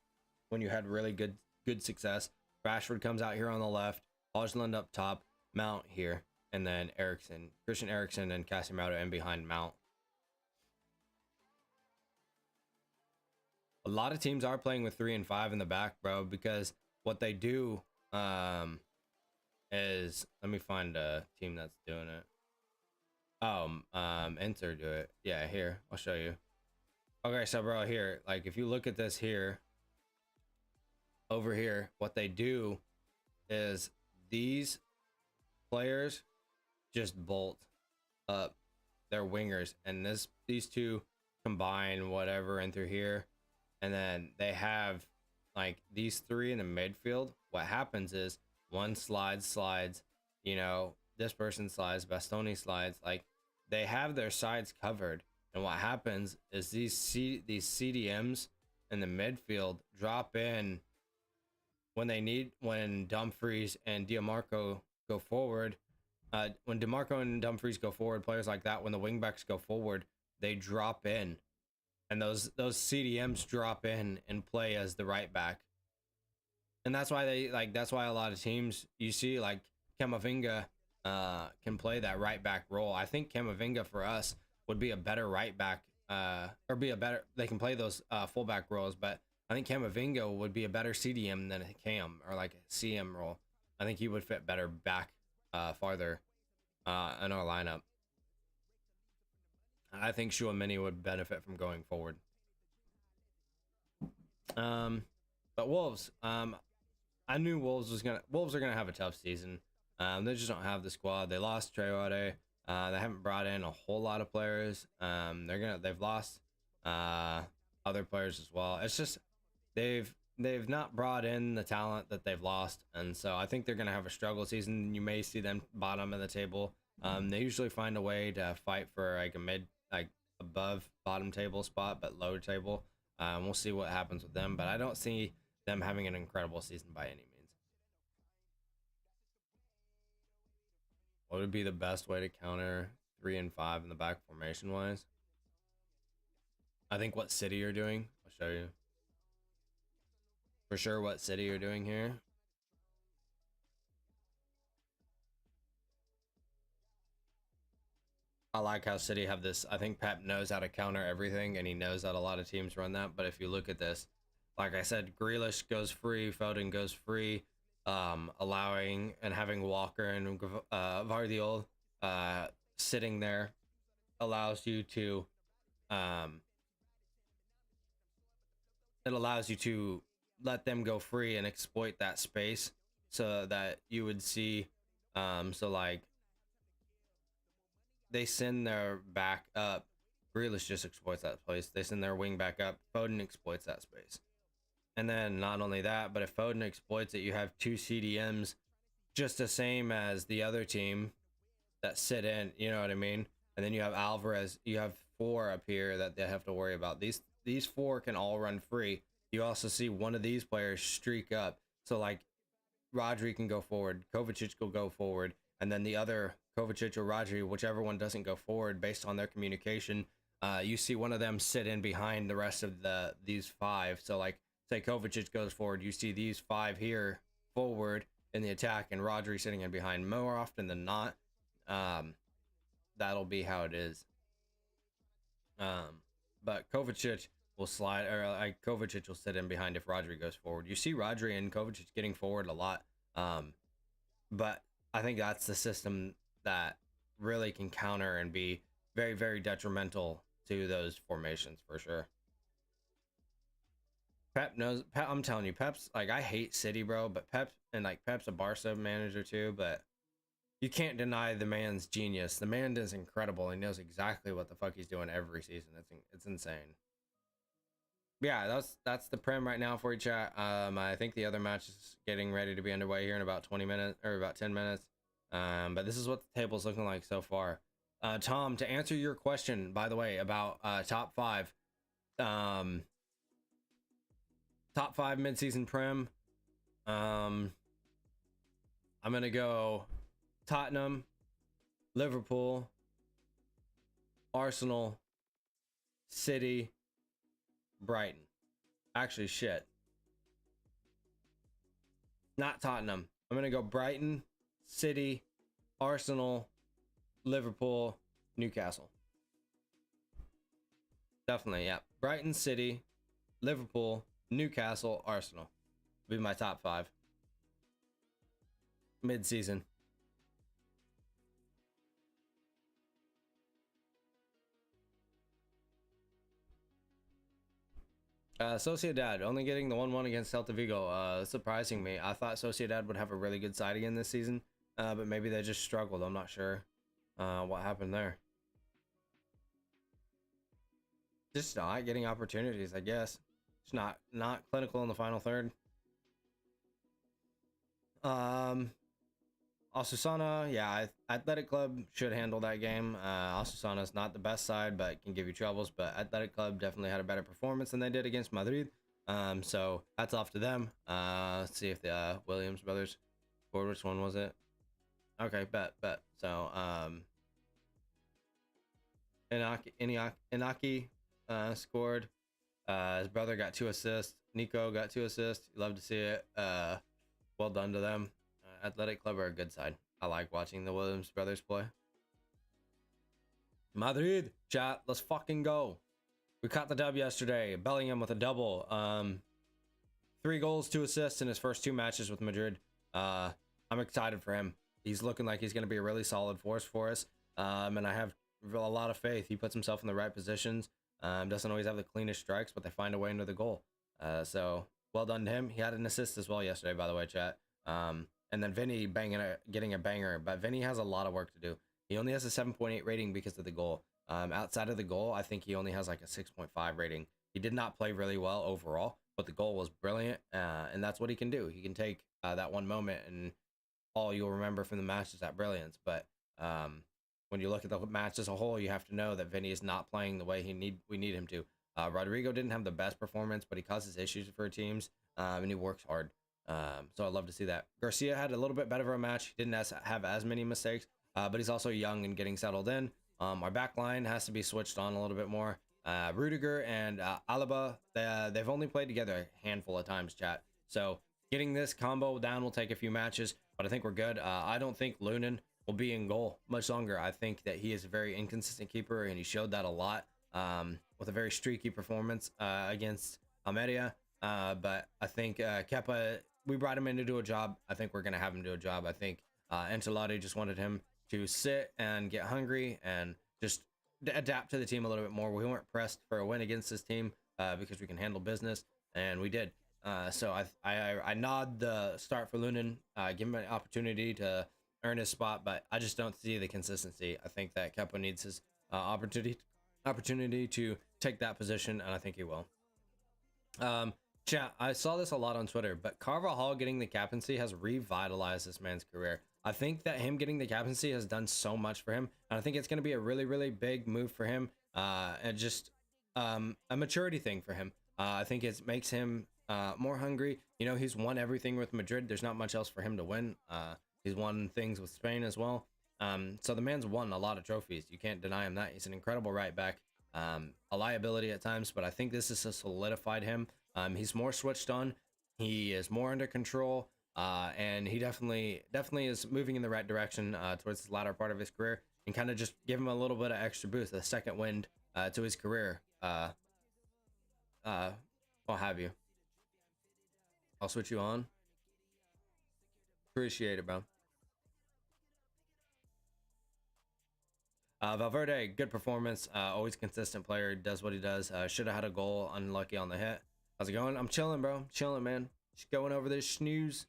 when you had really good success. Rashford comes out here on the left, Højlund up top, Mount here, and then Christian Eriksen and Casemiro in behind Mount. A lot of teams are playing with 3 and 5 in the back, bro, because what they do is, let me find a team that's doing it. Enter do it. Yeah, here, I'll show you. Okay, so bro, here, like if you look at this here, over here, what they do is these players just bolt up their wingers, and these two combine whatever in through here, and then they have like these three in the midfield. What happens is one slides, you know, this person slides, Bastoni slides, like they have their sides covered. And what happens is these CDMs in the midfield drop in when Dumfries and DiMarco go forward. When DiMarco and Dumfries go forward, players like that, when the wingbacks go forward, they drop in, and those CDMs drop in and play as the right back. And that's why that's why a lot of teams you see like Camavinga can play that right back role. I think Camavinga for us would be a better right back, they can play those fullback roles, but I think Camavinga would be a better CDM than a Cam or like a CM role. I think he would fit better back farther in our lineup. I think Chouameni would benefit from going forward. But Wolves, I knew Wolves are gonna have a tough season. They just don't have the squad. They lost Traore. They haven't brought in a whole lot of players. They've lost other players as well. It's just they've not brought in the talent that they've lost, and so I think they're gonna have a struggle season. You may see them bottom of the table. They usually find a way to fight for like a above bottom table spot, but lower table. We'll see what happens with them, but I don't see them having an incredible season by any means. What would be the best way to counter 3 and 5 in the back formation wise? I think what City are doing. I'll show you. For sure what City are doing here. I like how City have this. I think Pep knows how to counter everything, and he knows that a lot of teams run that. But if you look at this, like I said, Grealish goes free, Foden goes free, allowing and having Walker and Vardiol sitting there allows you to it allows you to let them go free and exploit that space, so that you would see so like they send their back up, Grealish just exploits that space. They send their wing back up, Foden exploits that space. And then not only that, but if Foden exploits it, you have 2 CDMs just the same as the other team that sit in, you know what I mean? And then you have Alvarez, you have 4 up here that they have to worry about. These 4 can all run free. You also see one of these players streak up. So like Rodri can go forward, Kovacic will go forward, and then the other Kovacic or Rodri, whichever one doesn't go forward based on their communication, you see one of them sit in behind the rest of these 5. So like say Kovacic goes forward, you see these 5 here forward in the attack and Rodri sitting in behind. More often than not, that'll be how it is. But Kovacic will slide, or like Kovacic will sit in behind if Rodri goes forward. You see Rodri and Kovacic getting forward a lot, but I think that's the system that really can counter and be very, very detrimental to those formations for sure. Pep knows. I'm telling you, Pep's like, I hate City, bro, but Pep's a Barca manager too, but you can't deny the man's genius. The man is incredible. He knows exactly what the fuck he's doing every season. It's insane. Yeah, that's the Prem right now for you, chat. I think the other match is getting ready to be underway here in about 20 minutes or about 10 minutes. But this is what the table's looking like so far. Tom, to answer your question, by the way, about top 5, top 5 midseason Prem. I'm gonna go Tottenham, Liverpool, Arsenal, City, Brighton. Actually, shit. Not Tottenham. I'm gonna go Brighton, City, Arsenal, Liverpool, Newcastle. Definitely, yeah. Brighton, City, Liverpool, Newcastle, Arsenal. Be my top 5 mid-season. Sociedad only getting the 1-1 against Celta Vigo. Surprising me. I thought Sociedad would have a really good side again this season, but maybe they just struggled. I'm not sure what happened there. Just not getting opportunities, I guess. Just not clinical in the final third. Osasuna, yeah, Athletic Club should handle that game. Osasuna is not the best side, but can give you troubles. But Athletic Club definitely had a better performance than they did against Madrid. So hats off to them. Let's see if the Williams brothers scored. Which one was it? Okay, bet. So Inaki scored. His brother got 2 assists. Nico got 2 assists. Love to see it. Well done to them. Athletic Club are a good side. I like watching the Williams brothers play. Madrid, chat, let's fucking go. We caught the dub yesterday. Bellingham with a double. 3 goals, 2 assists in his first 2 matches with Madrid. I'm excited for him. He's looking like he's going to be a really solid force for us. And I have a lot of faith. He puts himself in the right positions. Doesn't always have the cleanest strikes, but they find a way into the goal. So well done to him. He had an assist as well yesterday, by the way, chat. And then Vinny getting a banger, but Vinny has a lot of work to do. He only has a 7.8 rating because of the goal. Outside of the goal, I think he only has like a 6.5 rating. He did not play really well overall, but the goal was brilliant, and that's what he can do. He can take that one moment, and all you'll remember from the match is that brilliance. But when you look at the match as a whole, you have to know that Vinny is not playing the way we need him to. Rodrigo didn't have the best performance, but he causes issues for teams, and he works hard. So I'd love to see that. Garcia had a little bit better of a match. He didn't have as many mistakes, but he's also young and getting settled in. Our back line has to be switched on a little bit more. Rudiger and Alaba, they've only played together a handful of times, chat. So getting this combo down will take a few matches, but I think we're good. I don't think Lunin will be in goal much longer. I think that he is a very inconsistent keeper, and he showed that a lot with a very streaky performance against Almeria. But I think Kepa, we brought him in to do a job. I think we're going to have him do a job. I think Ancelotti just wanted him to sit and get hungry and just adapt to the team a little bit more. We weren't pressed for a win against this team because we can handle business, and we did. So I nod the start for Lunin, give him an opportunity to earn his spot, but I just don't see the consistency. I think that Kepa needs his opportunity to take that position, and I think he will. Chat, I saw this a lot on Twitter, but Carvajal getting the captaincy has revitalized this man's career. I think that him getting the captaincy has done so much for him, and I think it's going to be a really, really big move for him, and just a maturity thing for him. I think it makes him more hungry. You know, he's won everything with Madrid. There's not much else for him to win. He's won things with Spain as well. So the man's won a lot of trophies. You can't deny him that. He's an incredible right back. A liability at times, but I think this has solidified him. He's more switched on. He is more under control, and he definitely is moving in the right direction towards the latter part of his career, and kind of just give him a little bit of extra boost, a second wind to his career. What have you? I'll switch you on. Appreciate it, bro. Valverde, good performance. Always consistent player. Does what he does. Should have had a goal. Unlucky on the hit. How's it going? I'm chilling, bro. Chilling, man. Just going over this snooze.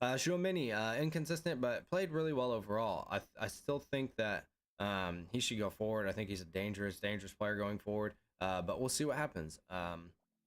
Tchouaméni, inconsistent, but played really well overall. I still think that he should go forward. I think he's a dangerous player going forward. But we'll see what happens.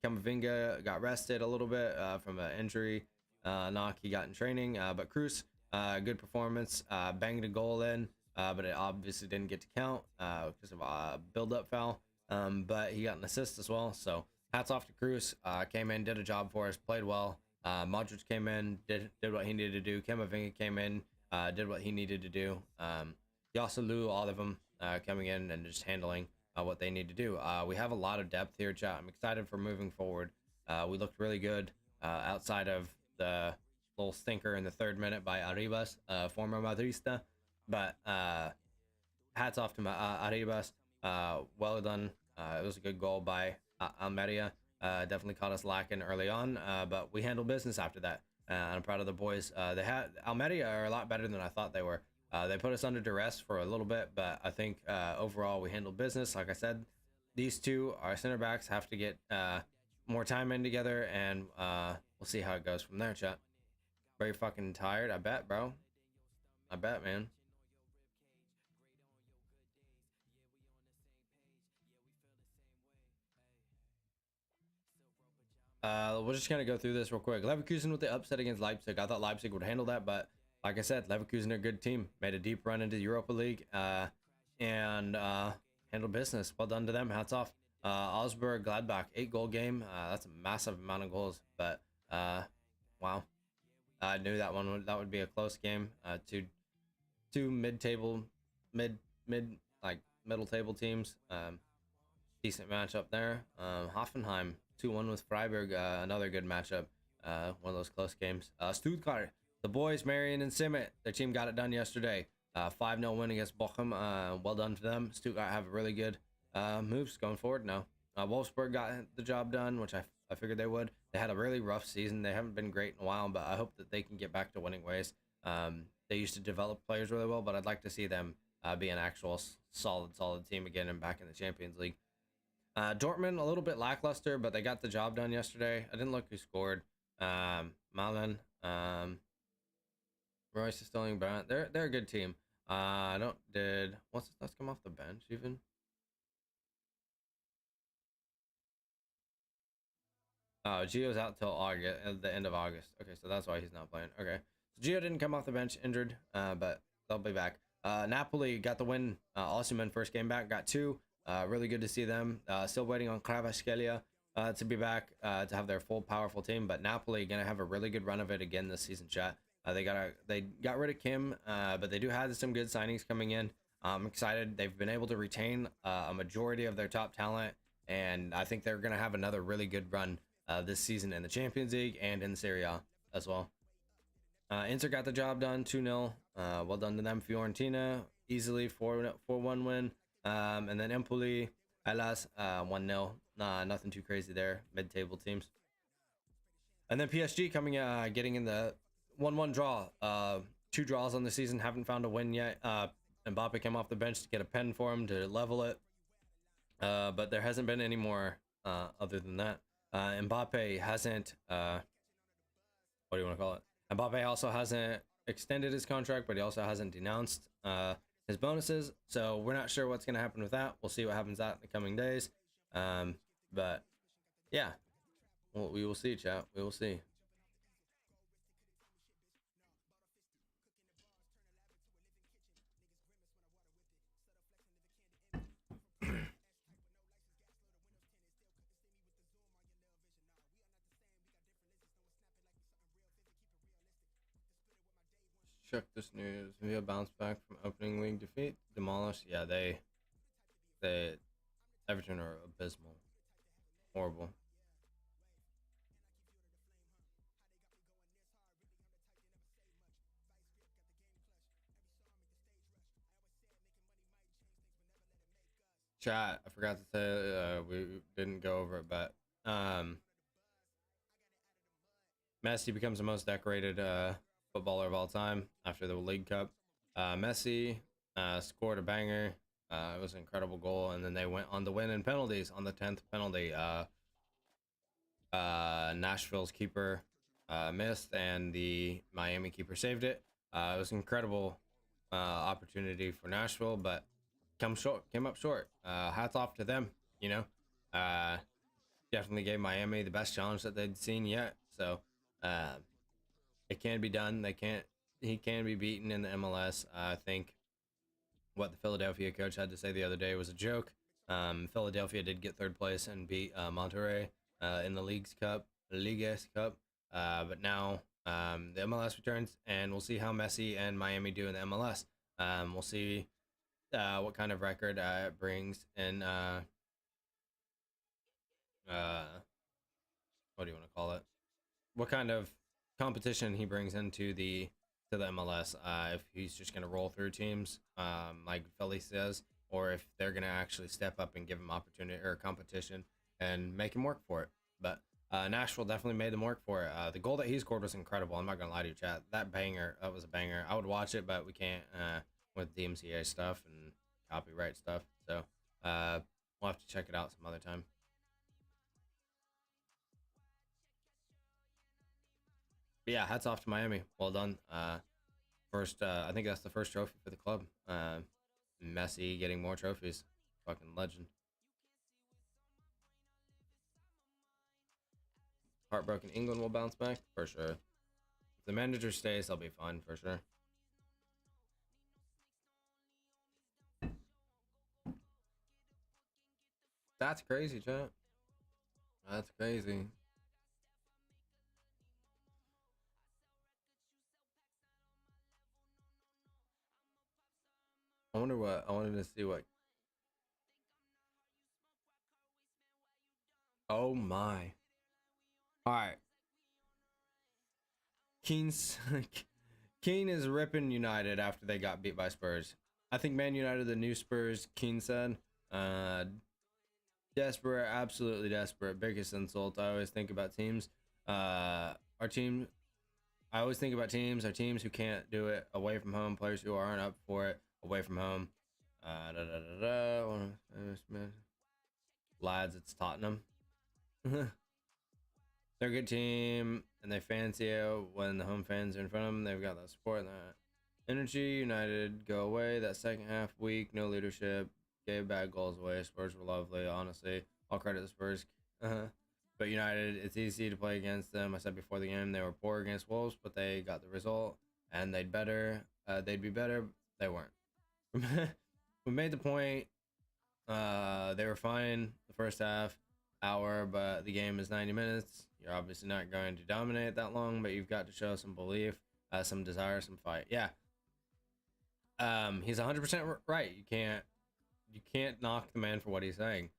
Camavinga got rested a little bit from an injury knock he got in training. But Cruz, good performance. Banged a goal in, but it obviously didn't get to count because of a build-up foul. But he got an assist as well. So hats off to Cruz. Came in, did a job for us, played well. Modric came in, did what he needed to do. Camavinga came in, did what he needed to do. Yasalu, all of them coming in and just handling what they need to do. We have a lot of depth here, chat. I'm excited for moving forward. We looked really good outside of the little stinker in the 3rd minute by Arribas, former Madrista. But hats off to Arribas. Well done. It was a good goal by Almeria. Definitely caught us lacking early on, but we handled business after that. I'm proud of the boys. They had Almeria are a lot better than I thought they were. They put us under duress for a little bit, but I think overall we handled business. Like I said, these two, our center backs, have to get more time in together, and we'll see how it goes from there, chat. Very fucking tired, I bet, bro. I bet, man. We're just gonna go through this real quick. Leverkusen with the upset against Leipzig. I thought Leipzig would handle that, but like I said, Leverkusen are a good team. Made a deep run into the Europa League, and handled business. Well done to them. Hats off. Augsburg Gladbach 8-goal game. That's a massive amount of goals, but wow. I knew that would be a close game. Two mid-table, middle table teams. Decent matchup there. Hoffenheim 2-1 with Freiburg. Another good matchup. One of those close games. Stuttgart, the boys, Marion and Simmet, their team got it done yesterday. 5-0 win against Bochum. Well done to them. Stuttgart have really good moves going forward now. Wolfsburg got the job done, which I figured they would. They had a really rough season. They haven't been great in a while, but I hope that they can get back to winning ways. They used to develop players really well, but I'd like to see them be an actual solid team again and back in the Champions League. Dortmund, a little bit lackluster, but they got the job done yesterday. I didn't look who scored. Malen, Royce Sterling, Brandt. They're a good team. Let's come off the bench even. Oh, Gio's out till August, at the end of August. Okay, so that's why he's not playing. Okay, so Gio didn't come off the bench, injured, but they'll be back. Napoli got the win. Osimhen first game back, got 2. Really good to see them. Still waiting on Kvaratskhelia to be back to have their full powerful team. But Napoli gonna have a really good run of it again this season, chat. They got rid of Kim, but they do have some good signings coming in. I'm excited. They've been able to retain a majority of their top talent, and I think they're gonna have another really good run this season in the Champions League and in Serie A as well. Inter got the job done, 2-0. Well done to them. Fiorentina easily 4-1 win. And then Empoli, Hellas, 1-0. Nothing too crazy there. Mid-table teams. And then PSG coming, getting in the 1-1 draw. 2 draws on the season. Haven't found a win yet. Mbappe came off the bench to get a pen for him to level it. But there hasn't been any more other than that. Mbappe hasn't. What do you want to call it? Mbappe also hasn't extended his contract, but he also hasn't denounced his bonuses, so we're not sure what's going to happen with that. We'll see what happens out in the coming days. But yeah, well, we will see, chat. We will see. Check this news. Via bounce back from opening league defeat. Demolished. Yeah, they Everton are abysmal. Horrible. Chat, I forgot to say we didn't go over it, but Messi becomes the most decorated footballer of all time after the League Cup. Messi scored a banger. It was an incredible goal, and then they went on to win in penalties on the 10th penalty. Nashville's keeper missed, and the Miami keeper saved it. It was an incredible opportunity for Nashville, but came up short. Hats off to them. Definitely gave Miami the best challenge that they'd seen yet. So it can be done. He can be beaten in the MLS. I think what the Philadelphia coach had to say the other day was a joke. Philadelphia did get 3rd place and beat Monterrey in the Leauges Cup. But now the MLS returns, and we'll see how Messi and Miami do in the MLS. We'll see what kind of record it brings in what do you want to call it? What kind of competition he brings into the MLS? If he's just gonna roll through teams, like Philly says, or if they're gonna actually step up and give him opportunity or competition and make him work for it. But Nashville definitely made them work for it. The goal that he scored was incredible. I'm not gonna lie to you, chat. That was a banger. I would watch it, but we can't with DMCA stuff and copyright stuff. So we'll have to check it out some other time. But yeah, hats off to Miami. Well done. First, I think that's the first trophy for the club. Messi getting more trophies. Fucking legend. Heartbroken England will bounce back for sure. If the manager stays, they'll be fine for sure. That's crazy, chat. That's crazy. I wanted to see what. Oh my. All right. Keane is ripping United after they got beat by Spurs. I think Man United, the new Spurs, Keane said. Desperate, absolutely desperate. Biggest insult. I always think about teams. Our team. I always think about teams. Our teams who can't do it away from home. Players who aren't up for it away from home. Lads, it's Tottenham. They're a good team, and they fancy it when the home fans are in front of them. They've got that support and that energy. United go away. That second half weak, no leadership. Gave bad goals away. Spurs were lovely, honestly. All credit to Spurs. But United, it's easy to play against them. I said before the game they were poor against Wolves, but they got the result, and they'd be better. They weren't. We made the point. They were fine the first half hour, but the game is 90 minutes. You're obviously not going to dominate that long, but you've got to show some belief, some desire, some fight. Yeah. He's 100% right. You can't knock the man for what he's saying.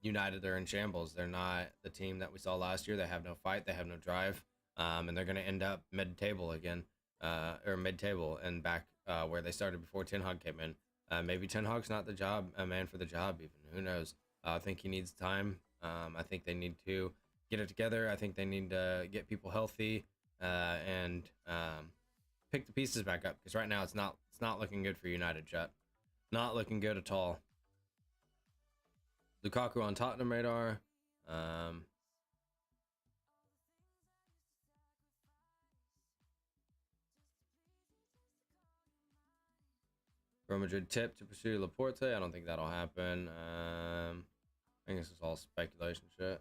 United are in shambles. They're not the team that we saw last year. They have no fight. They have no drive. And they're going to end up mid-table again, or mid-table and back where they started before Ten Hag came in. Maybe Ten Hag's not a man for the job even. Who knows? I think he needs time. I think they need to get it together. I think they need to get people healthy and pick the pieces back up, because right now it's not looking good for United, chat. Not looking good at all. Lukaku on Tottenham radar. Real Madrid tip to pursue Laporte. I don't think that'll happen. I think this is all speculation shit.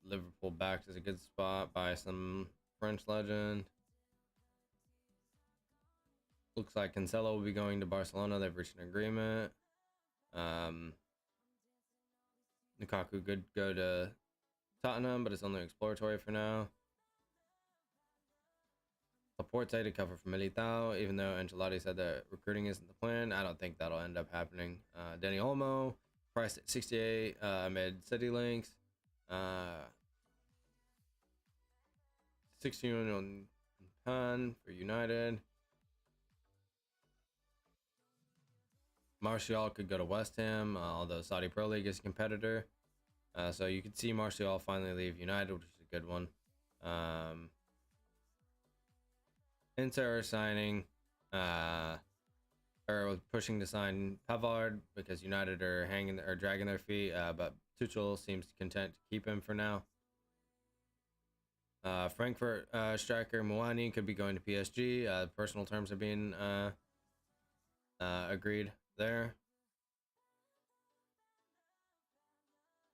Liverpool backed is a good spot by some French legend. Looks like Cancelo will be going to Barcelona. They've reached an agreement. Lukaku could go to Tottenham, but it's only exploratory for now. Laporte to cover for Militao, even though Ancelotti said that recruiting isn't the plan. I don't think that'll end up happening. Danny Olmo, priced at 68 amid City links. 16 million pound for United. Martial could go to West Ham, although Saudi Pro League is a competitor. So you could see Martial finally leave United, which is a good one. Inter are signing, or pushing to sign Pavard because United are dragging their feet, but Tuchel seems content to keep him for now. Frankfurt striker Muani could be going to PSG. Personal terms are being agreed there.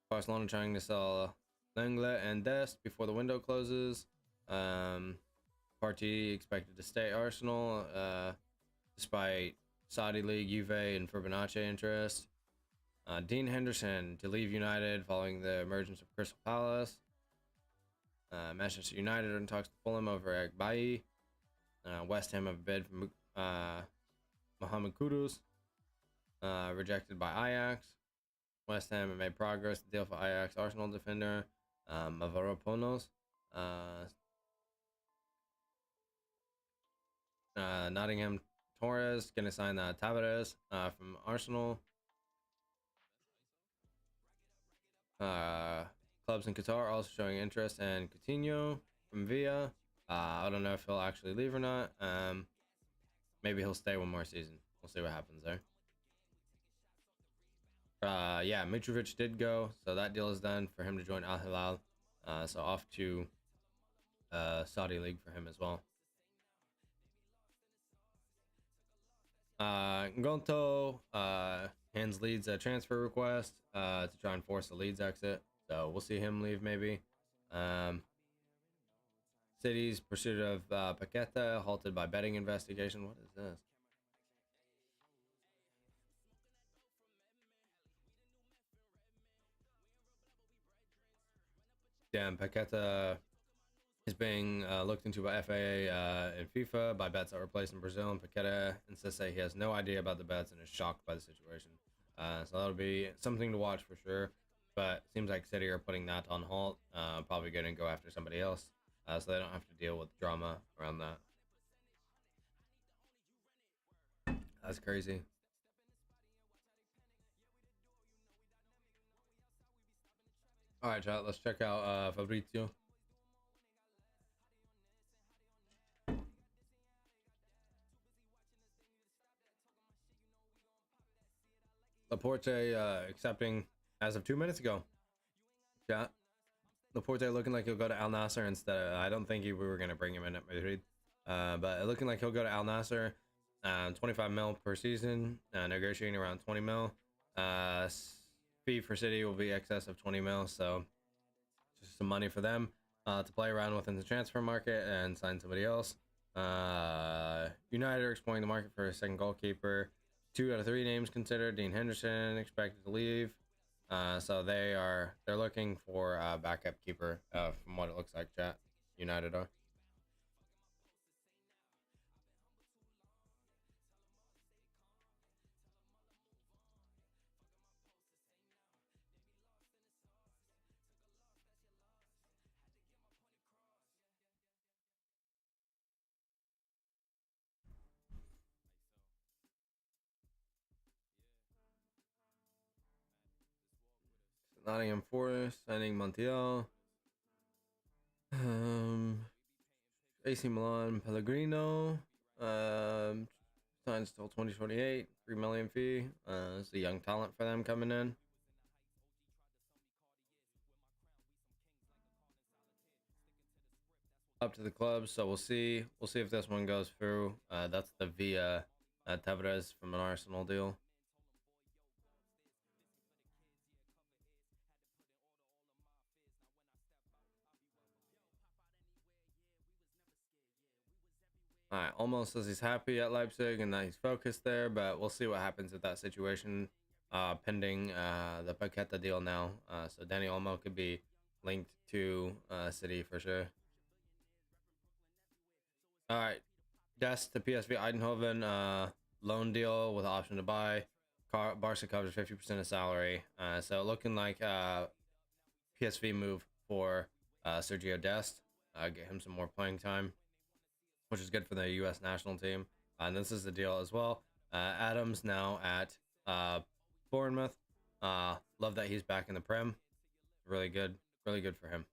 Barcelona trying to sell Lenglet and Dest before the window closes. Partey expected to stay at Arsenal despite Saudi League, Juve, and Fibonacci interest. Dean Henderson to leave United following the emergence of Crystal Palace. Manchester United are in talks to Fulham over Eric Bailly. West Ham have a bid for Mohamed Kudus, rejected by Ajax. West Ham have made progress. The deal for Ajax Arsenal defender Mavropanos. Nottingham Torres going to sign Tavares from Arsenal. Clubs in Qatar also showing interest in Coutinho from Villa. I don't know if he'll actually leave or not. Maybe he'll stay one more season. We'll see what happens there. Yeah, Mitrovic did go, so that deal is done for him to join Al Hilal. So off to Saudi League for him as well. Ngonto hands Leeds a transfer request to try and force the Leeds exit. So we'll see him leave maybe. City's pursuit of Paqueta halted by betting investigation. What is this? Damn, Paqueta is being looked into by FAA and FIFA by bets that were placed in Brazil, and Paqueta insists that he has no idea about the bets and is shocked by the situation. So that'll be something to watch for sure. But seems like City are putting that on halt. Probably going to go after somebody else, so they don't have to deal with drama around that. That's crazy. All right, chat. Let's check out Fabrizio. Laporte accepting as of 2 minutes ago. Yeah, Laporte looking like he'll go to Al Nassr instead. I don't think we were gonna bring him in at Madrid, but looking like he'll go to Al Nassr. 25 mil per season. Negotiating around 20 mil. Fee for City will be excess of 20 mil, so just some money for them to play around within the transfer market and sign somebody else. United are exploring the market for a second goalkeeper. 2 out of 3 names considered. Dean Henderson expected to leave. So they're looking for a backup keeper from what it looks like. Chat United are. Nottingham Forest signing Montiel. AC Milan Pellegrino. Signs till 2028. 3 million fee. It's a young talent for them coming in. Up to the club, so we'll see. We'll see if this one goes through. That's the Villa Tavares from an Arsenal deal. All right, almost says he's happy at Leipzig and that he's focused there, but we'll see what happens with that situation pending the Paqueta deal now. So Danny Olmo could be linked to City for sure. All right, Dest to PSV Eindhoven loan deal with option to buy. Barca covers 50% of salary. So looking like PSV move for Sergio Dest. Get him some more playing time, which is good for the U.S. national team. And this is the deal as well. Adams now at Bournemouth. Love that he's back in the Prem. Really good for him.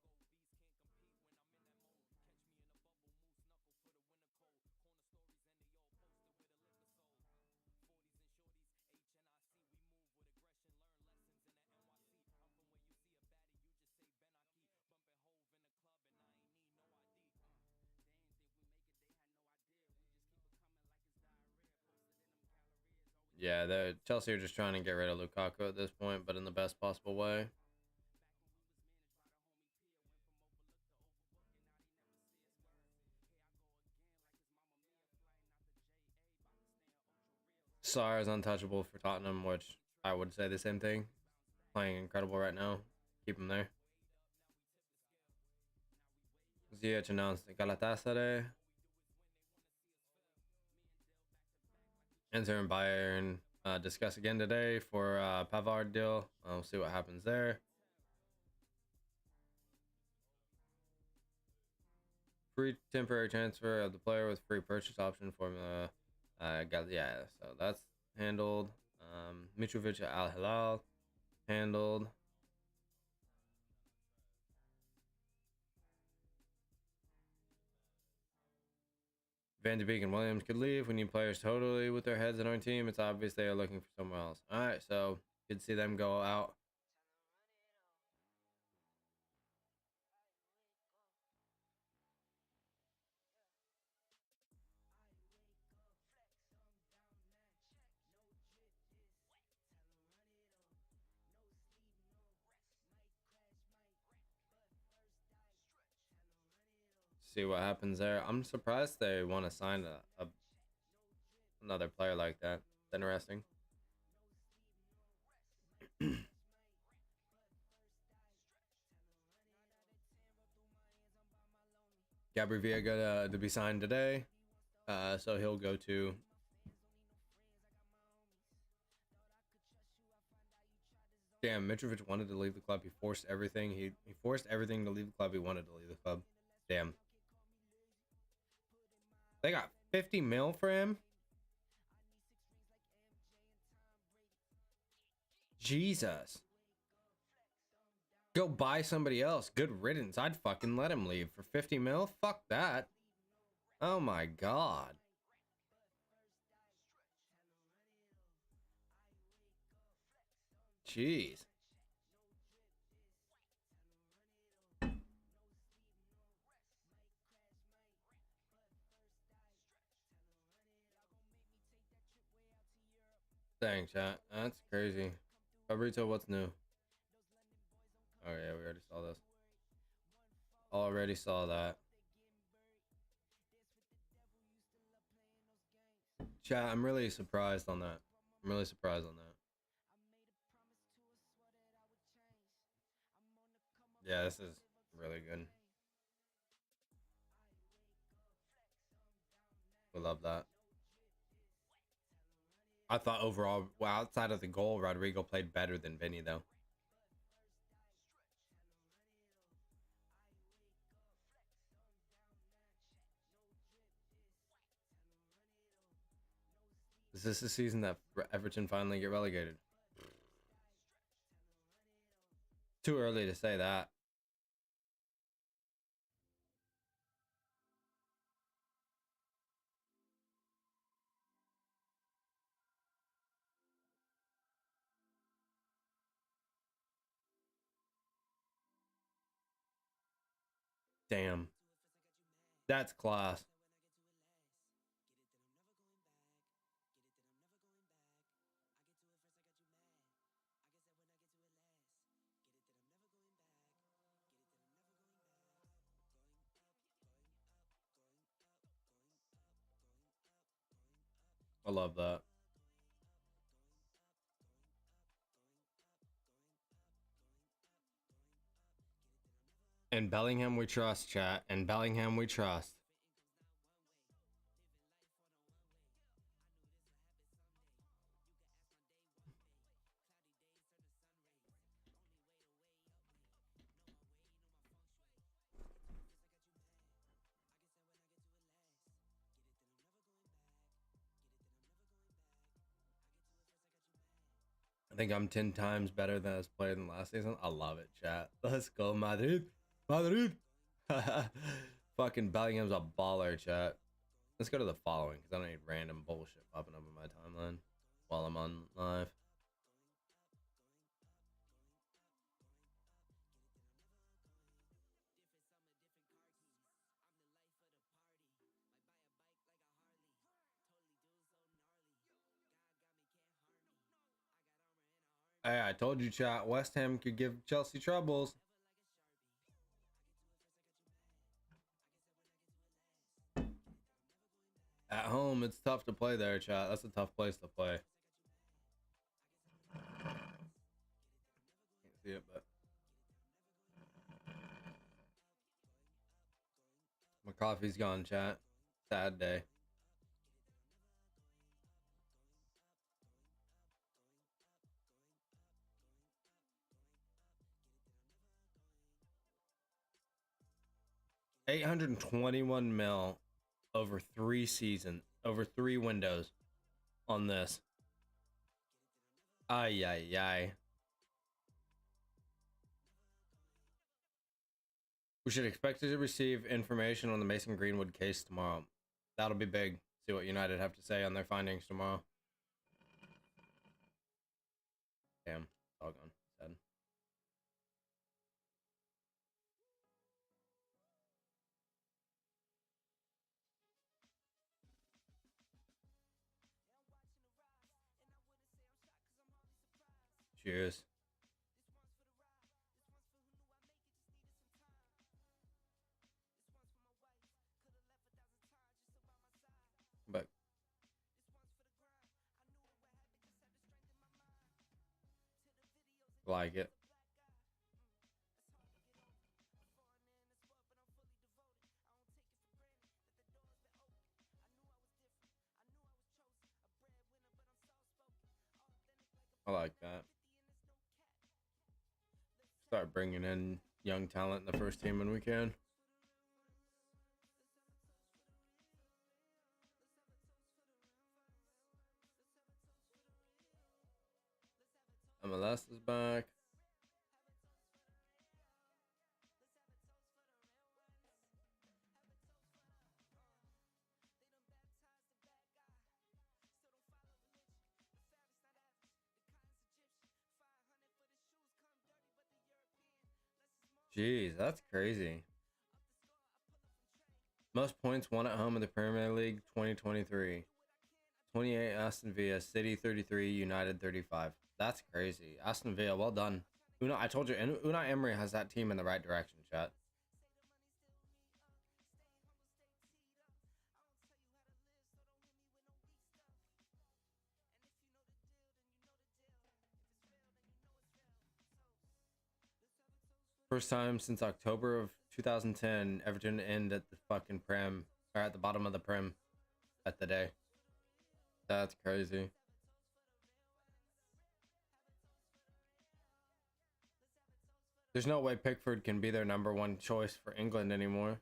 Yeah, the Chelsea are just trying to get rid of Lukaku at this point, but in the best possible way. Sarr is untouchable for Tottenham, which I would say the same thing. Playing incredible right now. Keep him there. Ziyech announced Galatasaray. Inter and Bayern discuss again today for Pavard deal. We'll see what happens there. Free temporary transfer of the player with free purchase option. Formula Got yeah. So that's handled. Mitrovic at Al Hilal handled. Van de Beek and Williams could leave. We need players totally with their heads in our team. It's obvious they are looking for somewhere else. All right, so good to see them go out. See what happens there. I'm surprised they want to sign another player like that. It's interesting. Gabri Villa to be signed today, so he'll go to. Damn, Mitrovic wanted to leave the club. He forced everything. He forced everything to leave the club. He wanted to leave the club. Damn. They got 50 mil for him. Jesus. Go buy somebody else. Good riddance. I'd fucking let him leave for 50 mil. Fuck that. Oh my god. Jeez. Dang, chat. That's crazy. Fabrito, what's new? Oh yeah, we already saw this. Already saw that. Chat, I'm really surprised on that. I'm really surprised on that. Yeah, this is really good. We love that. I thought overall, well, outside of the goal, Rodrigo played better than Vinny, though. Is this the season that Everton finally get relegated? Too early to say that. Damn. That's class. I love that. And Bellingham we trust, chat. And Bellingham we trust. I think I'm 10 times better than I was played in last season. I love it, chat. Let's go, Madrid. Madrid. Fucking Bellingham's a baller, chat. Let's go to the following, because I don't need random bullshit popping up in my timeline while I'm on live. Hey, I told you, chat. West Ham could give Chelsea troubles. At home, it's tough to play there, chat. That's a tough place to play. Can't see it, but my coffee's gone, chat. Sad day. $821 mil over 3 seasons. over 3 windows on this. Ay, ay, ay. We should expect to receive information on the Mason Greenwood case tomorrow. That'll be big. See what United have to say on their findings tomorrow. Damn, all gone. Sad. Cheers. But like it. I like that. Start bringing in young talent in the first team when we can. MLS is back. Jeez, that's crazy. Most points won at home in the Premier League 2023. 28 Aston Villa, City 33, United 35. That's crazy. Aston Villa, well done. I told you, Unai Emery has that team in the right direction, chat. First time since October of 2010, Everton end at the fucking Prem, or at the bottom of the Prem at the day. That's crazy. There's no way Pickford can be their #1 choice for England anymore.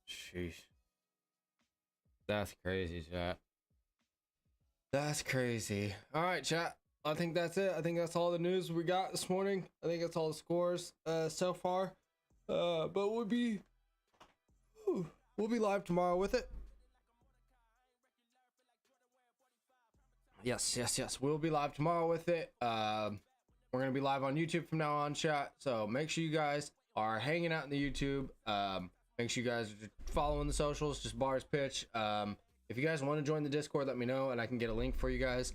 Sheesh. That's crazy, chat. That's crazy. All right, chat. I think that's it. I think that's all the news we got this morning. I think that's all the scores so far. But we'll be live tomorrow with it. Yes. We'll be live tomorrow with it. We're gonna be live on YouTube from now on, chat. So make sure you guys are hanging out in the YouTube. Make sure you guys are following the socials, just Bars Pitch. If you guys want to join the Discord, let me know and I can get a link for you guys.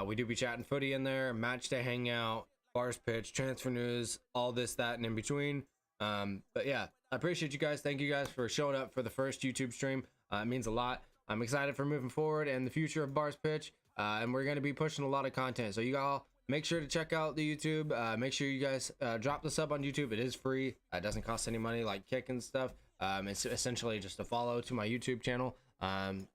We do be chatting footy in there, match day hangout, Bars Pitch, transfer news, all this, that, and in between. But yeah, I appreciate you guys. Thank you guys for showing up for the first YouTube stream. It means a lot. I'm excited for moving forward and the future of Bars Pitch. And we're going to be pushing a lot of content. So you all make sure to check out the YouTube. Make sure you guys drop the sub on YouTube. It is free. It doesn't cost any money like Kick and stuff. It's essentially just a follow to my YouTube channel.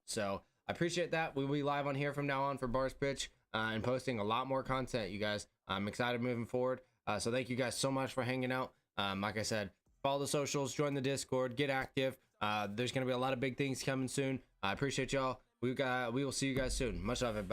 So I appreciate that. We'll be live on here from now on for Bars Pitch and posting a lot more content, you guys. I'm excited moving forward. So thank you guys so much for hanging out. Like I said, follow the socials, join the Discord, get active. There's going to be a lot of big things coming soon. I appreciate y'all. We will see you guys soon. Much love, everybody.